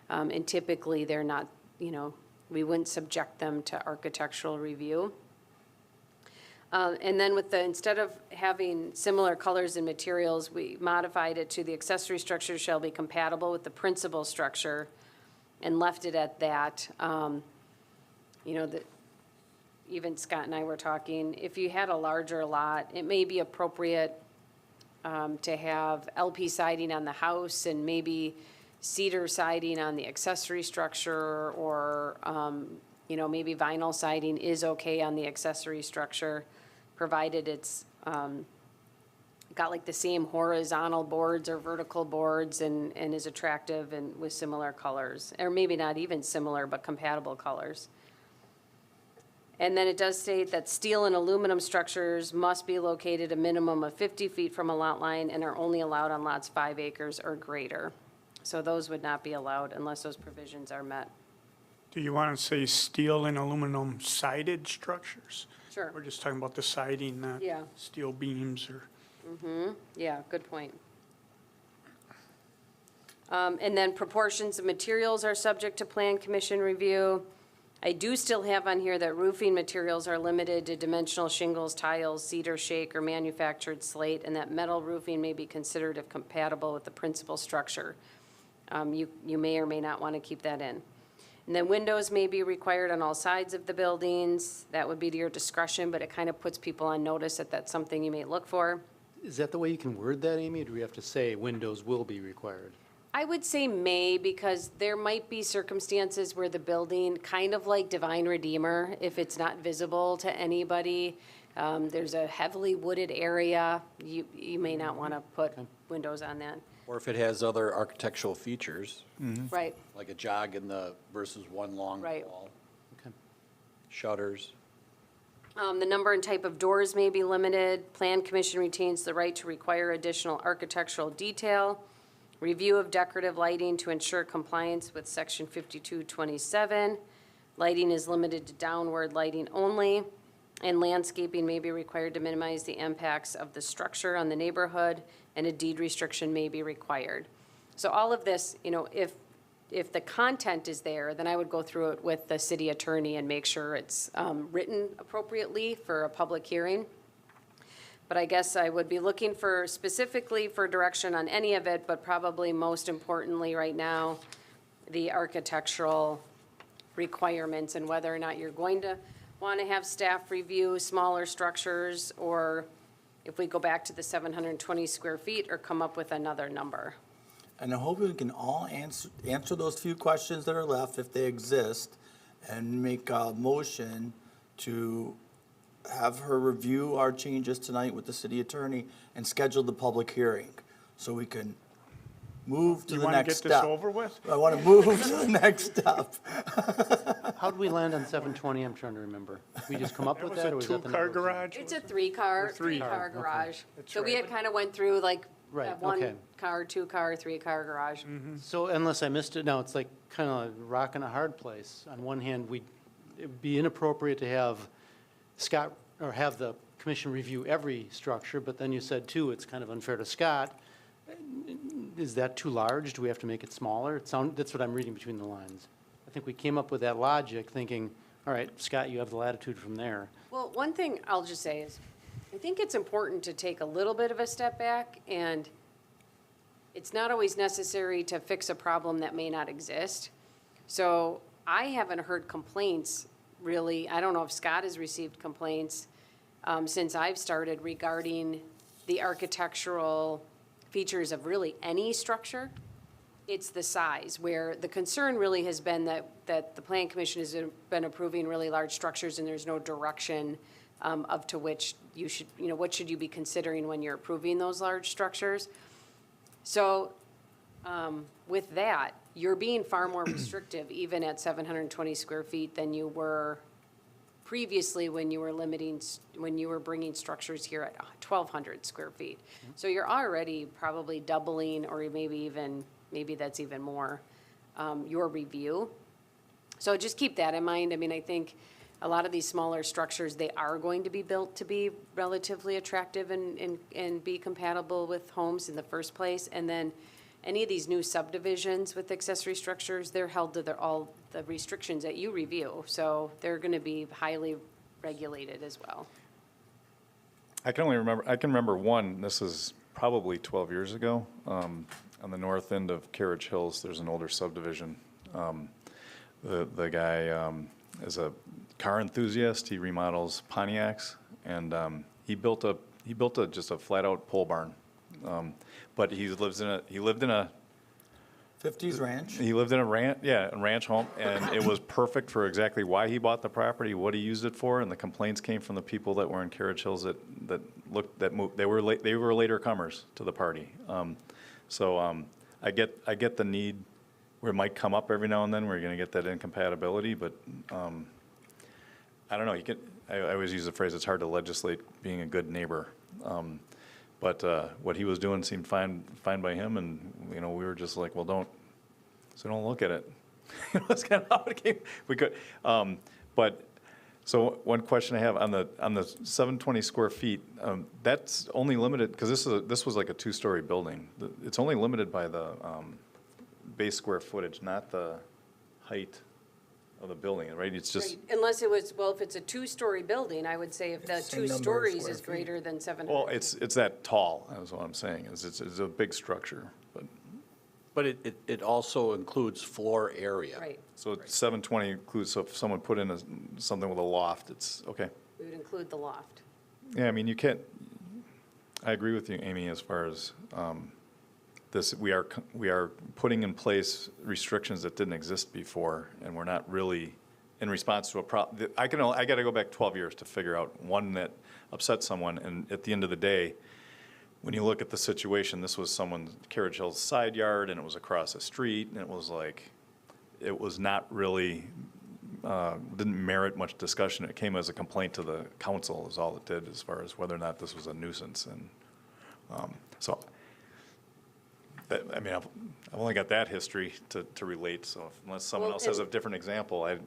And typically they're not, we wouldn't subject them to architectural review. And then instead of having similar colors and materials, we modified it to the accessory structure shall be compatible with the principal structure and left it at that. Even Scott and I were talking, if you had a larger lot, it may be appropriate to have LP siding on the house and maybe cedar siding on the accessory structure, or, maybe vinyl siding is okay on the accessory structure, provided it's, got like the same horizontal boards or vertical boards and is attractive and with similar colors, or maybe not even similar, but compatible colors. And then it does state that steel and aluminum structures must be located a minimum of 50 feet from a lot line and are only allowed on lots 5 acres or greater. So those would not be allowed unless those provisions are met.
Do you want to say steel and aluminum sided structures?
Sure.
We're just talking about the siding, not
Yeah.
steel beams or.
Yeah, good point. And then proportions of materials are subject to Plan Commission review. I do still have on here that roofing materials are limited to dimensional shingles, tiles, cedar shake, or manufactured slate, and that metal roofing may be considered if compatible with the principal structure. You may or may not want to keep that in. And then windows may be required on all sides of the buildings. That would be to your discretion, but it kind of puts people on notice that that's something you may look for.
Is that the way you can word that, Amy, or do we have to say windows will be required?
I would say may, because there might be circumstances where the building, kind of like Divine Redeemer, if it's not visible to anybody, there's a heavily wooded area, you may not want to put windows on that.
Or if it has other architectural features,
Right,
like a jog in the, versus one long
Right.
wall.
Okay.
Shutters.
the number and type of doors may be limited. Plan Commission retains the right to require additional architectural detail. Review of decorative lighting to ensure compliance with Section 5227. Lighting is limited to downward lighting only, and landscaping may be required to minimize the impacts of the structure on the neighborhood, and a deed restriction may be required. So all of this, if the content is there, then I would go through it with the city attorney and make sure it's written appropriately for a public hearing. But I guess I would be looking for specifically for direction on any of it, but probably most importantly right now, the architectural requirements and whether or not you're going to want to have staff review smaller structures, or if we go back to the 720 square feet or come up with another number.
And I hope we can all answer those few questions that are left, if they exist, and make a motion to have her review our changes tonight with the city attorney and schedule the public hearing, so we can move to
You
the
want to
next
get this
step.
over with?
I want to move to the next step.
How'd we land on 720? I'm trying to remember. We just come up
That
with
was
that,
a
or was that the
two-car
number?
garage?
It's a three-car
Three-car, okay.
garage.
That's
So we
right.
had kind of went through like
Right,
that one
okay.
car, two-car, three-car garage.
So unless I missed it, now it's like kind of a rock and a hard place. On one hand, it'd be inappropriate to have Scott, or have the commission review every structure, but then you said too, it's kind of unfair to Scott. Is that too large? Do we have to make it smaller? That's what I'm reading between the lines. I think we came up with that logic, thinking, all right, Scott, you have the latitude from there.
Well, one thing I'll just say is, I think it's important to take a little bit of a step back, and it's not always necessary to fix a problem that may not exist. So I haven't heard complaints, really. I don't know if Scott has received complaints since I've started regarding the architectural features of really any structure. It's the size, where the concern really has been that the Plan Commission has been approving really large structures and there's no direction of to which you should, what should you be considering when you're approving those large structures. So with that, you're being far more restrictive even at 720 square feet than you were previously when you were bringing structures here at 1,200 square feet. So you're already probably doubling, or maybe that's even more, your review. So just keep that in mind. I mean, I think a lot of these smaller structures, they are going to be built to be relatively attractive and be compatible with homes in the first place. And then any of these new subdivisions with accessory structures, they're held to all the restrictions that you review. So they're going to be highly regulated as well.
I can remember one, this is probably 12 years ago, on the north end of Carriage Hills, there's an older subdivision. The guy is a car enthusiast, he remodels Pontiacs, and he built just a flat-out pole barn. But he lived in a
50s ranch.
He lived in a ranch home, and it was perfect for exactly why he bought the property, what he used it for, and the complaints came from the people that were in Carriage Hills that moved. They were later comers to the party. I get the need where it might come up every now and then where you're going to get that incompatibility, but I don't know. I always use the phrase, it's hard to legislate being a good neighbor. But what he was doing seemed fine by him, and we were just like, well, don't look at it. That's kind of how it came. We could, but so one question I have on the 720 square feet, that's only limited because this was like a 2-story building. It's only limited by the base square footage, not the height of the building, right? It's just.
Right. Unless it was, well, if it's a 2-story building, I would say if the 2 stories is greater than 700.
Well, it's that tall, is what I'm saying, it's a big structure,
But it also includes floor area.
Right.
so 720 includes, so if someone put in something with a loft, it's, okay.
We would include the loft.
Yeah, I mean, you can't, I agree with you, Amy, as far as this, we are putting in place restrictions that didn't exist before, and we're not really in response to a problem. I got to go back 12 years to figure out one that upset someone, and at the end of the day, when you look at the situation, this was someone's Carriage Hills side yard, and it was across the street, and it was like, it was not really, didn't merit much discussion. It came as a complaint to the council is all it did as far as whether or not this was a nuisance. And I mean, I've only got that history to relate, so unless someone else has a different example, I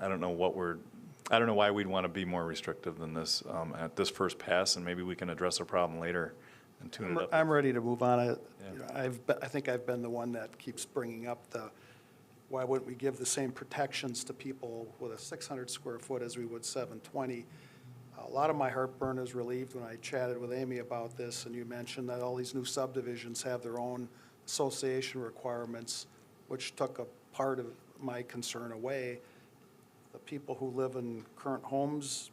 don't know why we'd want to be more restrictive than this at this first pass, and maybe we can address a problem later and tune it up.
I'm ready to move on. I think I've been the one that keeps bringing up why wouldn't we give the same protections to people with a 600 square foot as we would 720? A lot of my heartburn is relieved when I chatted with Amy about this, and you mentioned that all these new subdivisions have their own association requirements, which took a part of my concern away. The people who live in current homes,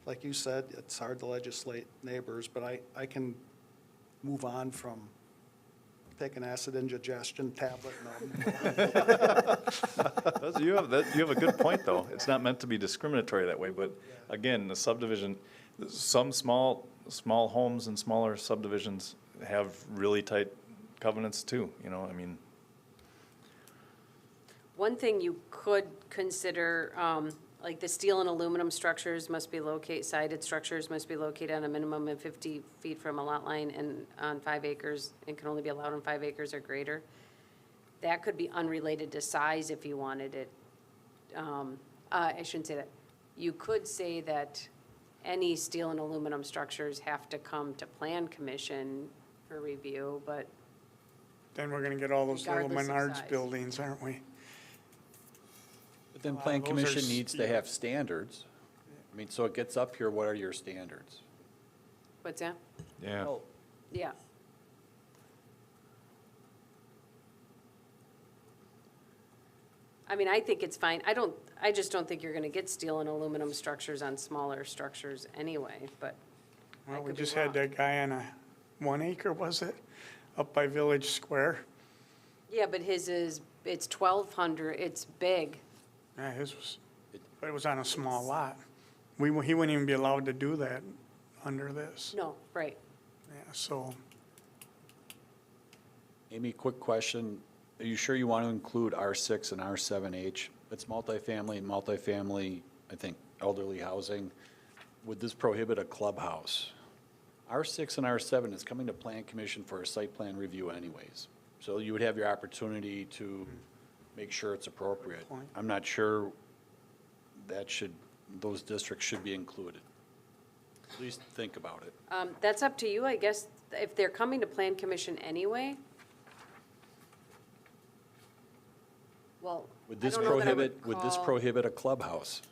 like you said, it's hard to legislate neighbors, but I can move on from take an acid indigestion tablet.
You have a good point, though. It's not meant to be discriminatory that way, but again, the subdivision, some small homes and smaller subdivisions have really tight covenants too, I mean.
One thing you could consider, like the steel and aluminum structures must be sided structures must be located on a minimum of 50 feet from a lot line and on 5 acres, and can only be allowed on 5 acres or greater. That could be unrelated to size if you wanted it. I shouldn't say that. You could say that any steel and aluminum structures have to come to Plan Commission for review, but.
Then we're gonna get all those little
Regardless of
Menards
size.
buildings, aren't we?
But then Plan
those are
Commission needs to have standards. I mean, so it gets up here, what are your standards?
What's that?
Yeah.
Yeah. I mean, I think it's fine. I just don't think you're gonna get steel and aluminum structures on smaller structures anyway, but I
Well, we
could be
just had
wrong.
that guy on a 1 acre, was it? Up by Village Square.
Yeah, but it's 1,200, it's big.
Yeah, his was, but it was on a small lot. He wouldn't even be allowed to do that under this.
No, right.
Yeah, so,
Amy, quick question. Are you sure you want to include R6 and R7H? It's multifamily, I think, elderly housing. Would this prohibit a clubhouse? R6 and R7 is coming to Plan Commission for a site plan review anyways. So you would have your opportunity to make sure it's appropriate.
point.
I'm not sure those districts should be included. At least think about it.
That's up to you, I guess, if they're coming to Plan Commission anyway. Well,
Would
I
this
don't know that I would
prohibit a clubhouse?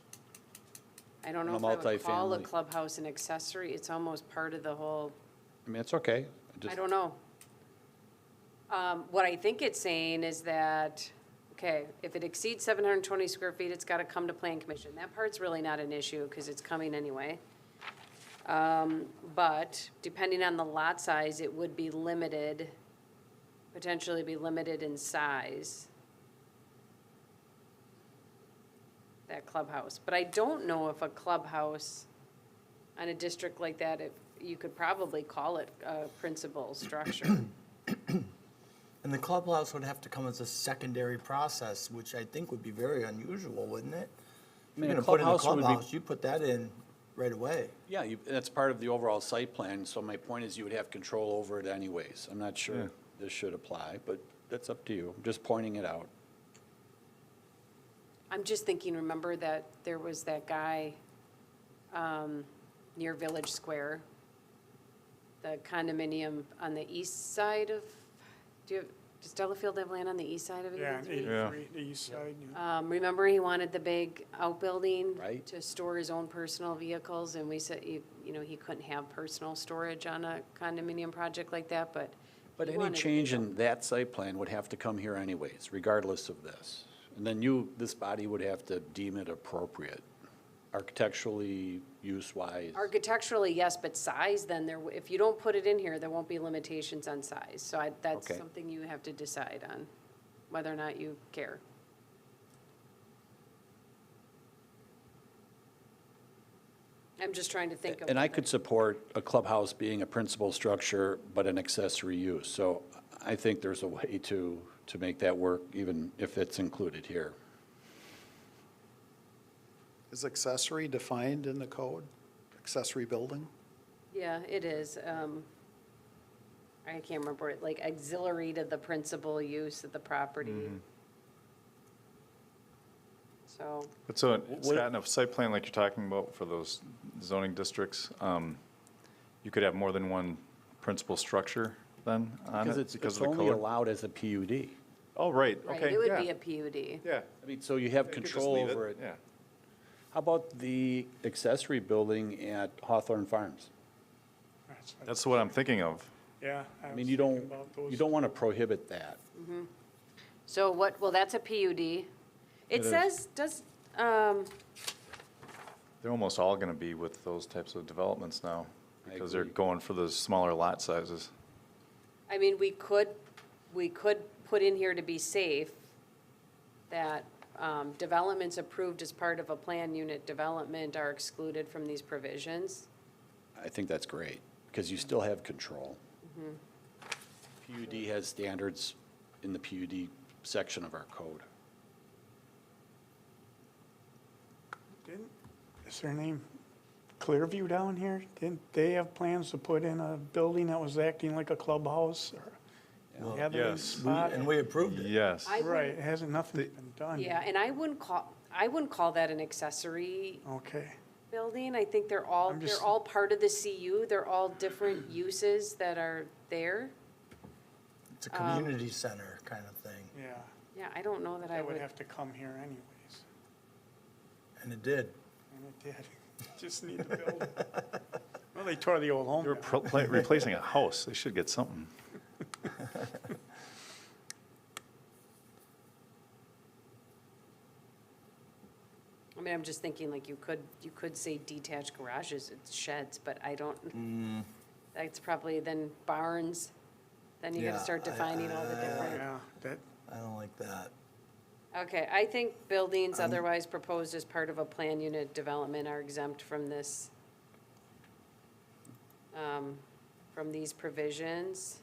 I don't know
in a
if I would call a
multifamily?
clubhouse an accessory. It's almost part of the whole,
I mean, it's okay.
I don't know. What I think it's saying is that, okay, if it exceeds 720 square feet, it's got to come to Plan Commission. That part's really not an issue because it's coming anyway. But depending on the lot size, it would be limited potentially be limited in size. That clubhouse, but I don't know if a clubhouse on a district like that, if you could probably call it a principal structure.
And the clubhouse would have to come as a secondary process, which I think would be very unusual, wouldn't it? If
mean,
you're
a
gonna put in a
clubhouse would be-
clubhouse, you put that in right away.
Yeah, that's part of the overall site plan, so my point is you would have control over it anyways. I'm not sure this should apply, but that's up to you. I'm just pointing it out.
I'm just thinking, remember that there was that guy near Village Square, the condominium on the east side of, does Delafield have land on the east side of
Yeah,
83?
83, the east side, yeah.
Remember he wanted the big outbuilding?
Right.
To store his own personal vehicles, and we said, he couldn't have personal storage on a condominium project like that, but.
But
he
any
wanted a
change
big
in that site plan would have to come here anyways, regardless of this. And then this body would have to deem it appropriate, architecturally, use-wise.
Architecturally, yes, but size, then if you don't put it in here, there won't be limitations on size. So that's
Okay.
something you have to decide on, whether or not you care. I'm just trying to think of.
And I could support a clubhouse being a principal structure, but an accessory use. So I think there's a way to make that work, even if it's included here.
Is accessory defined in the code? Accessory building?
Yeah, it is. I can't remember it, like auxiliary to the principal use of the property. So,
But so, Scott, in a site plan like you're talking about for those zoning districts, you could have more than one principal structure then on
Because
it
it's
because of the
only
code?
allowed as a PUD.
Oh, right,
right,
okay,
it would
yeah.
be a PUD.
Yeah.
I mean, so you have
You could just
control
leave
over it.
Yeah.
How about the accessory building at Hawthorne Farms?
That's what I'm thinking of.
Yeah.
I mean, you don't want to prohibit that.
So well, that's a PUD. It
is.
says,
They're almost all gonna be with those types of developments now, because they're
agree.
going for the smaller lot sizes.
I mean, we could put in here to be safe that developments approved as part of a planned unit development are excluded from these provisions.
I think that's great, because you still have control. PUD has standards in the PUD section of our code.
Is their name Clearview down here? Didn't they have plans to put in a building that was acting like a clubhouse or
Well,
gathering
yes.
spot?
And we approved it.
Yes.
Right, it hasn't, nothing's been done.
Yeah, and I wouldn't call that an accessory
Okay.
building. I think they're all part of the CU. They're all different uses that are there.
It's a community center kind of thing,
Yeah,
Yeah, I don't know that I
that would
would.
have to come here anyways,
and it did.
and it did. Just need to build it. Well, they tore the old home
You're
down.
replacing a house, they should get something.
I mean, I'm just thinking like you could say detached garages, it's sheds, but I don't. That's probably then barns. Then you gotta
Yeah,
start defining all the different.
Yeah, that,
I don't like that.
Okay, I think buildings otherwise proposed as part of a planned unit development are exempt from this, from these provisions.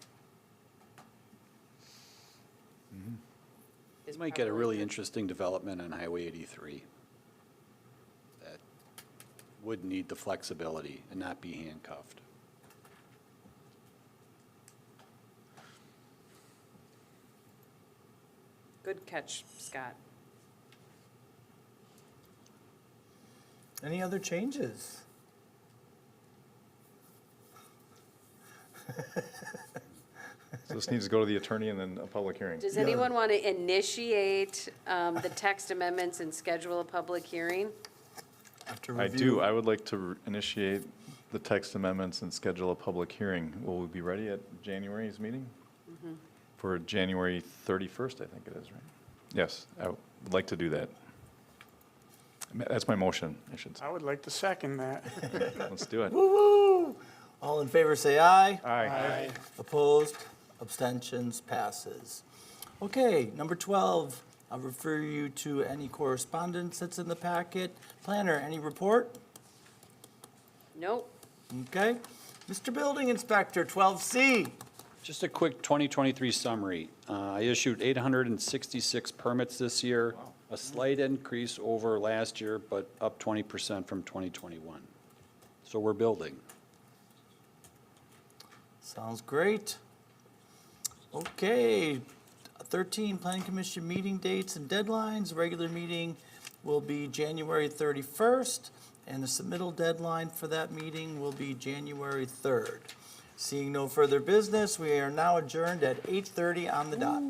You might get a really interesting development on Highway 83 that would need the flexibility and not be handcuffed.
Good catch, Scott.
Any other changes?
So this needs to go to the attorney and then a public hearing.
Does anyone want to initiate the text amendments and schedule a public hearing?
After
I
review.
do, I would like to initiate the text amendments and schedule a public hearing. Will we be ready at January's meeting? For January 31st, I think it is, right? Yes, I would like to do that. That's my motion, I should say.
I would like to second that.
Let's do it.
Woo-hoo! All in favor, say aye.
Aye.
Opposed? Abstentions, passes. Okay, number 12, I'll refer you to any correspondence that's in the packet. Planner, any report?
Nope.
Okay. Mr. Building Inspector, 12C.
Just a quick 2023 summary. I issued 866 permits this year, a slight increase over last year, but up 20% from 2021. So we're building.
Sounds great. Okay, 13, Planning Commission meeting dates and deadlines. Regular meeting will be January 31st, and the submittal deadline for that meeting will be January 3rd. Seeing no further business, we are now adjourned at 8:30 on the dot.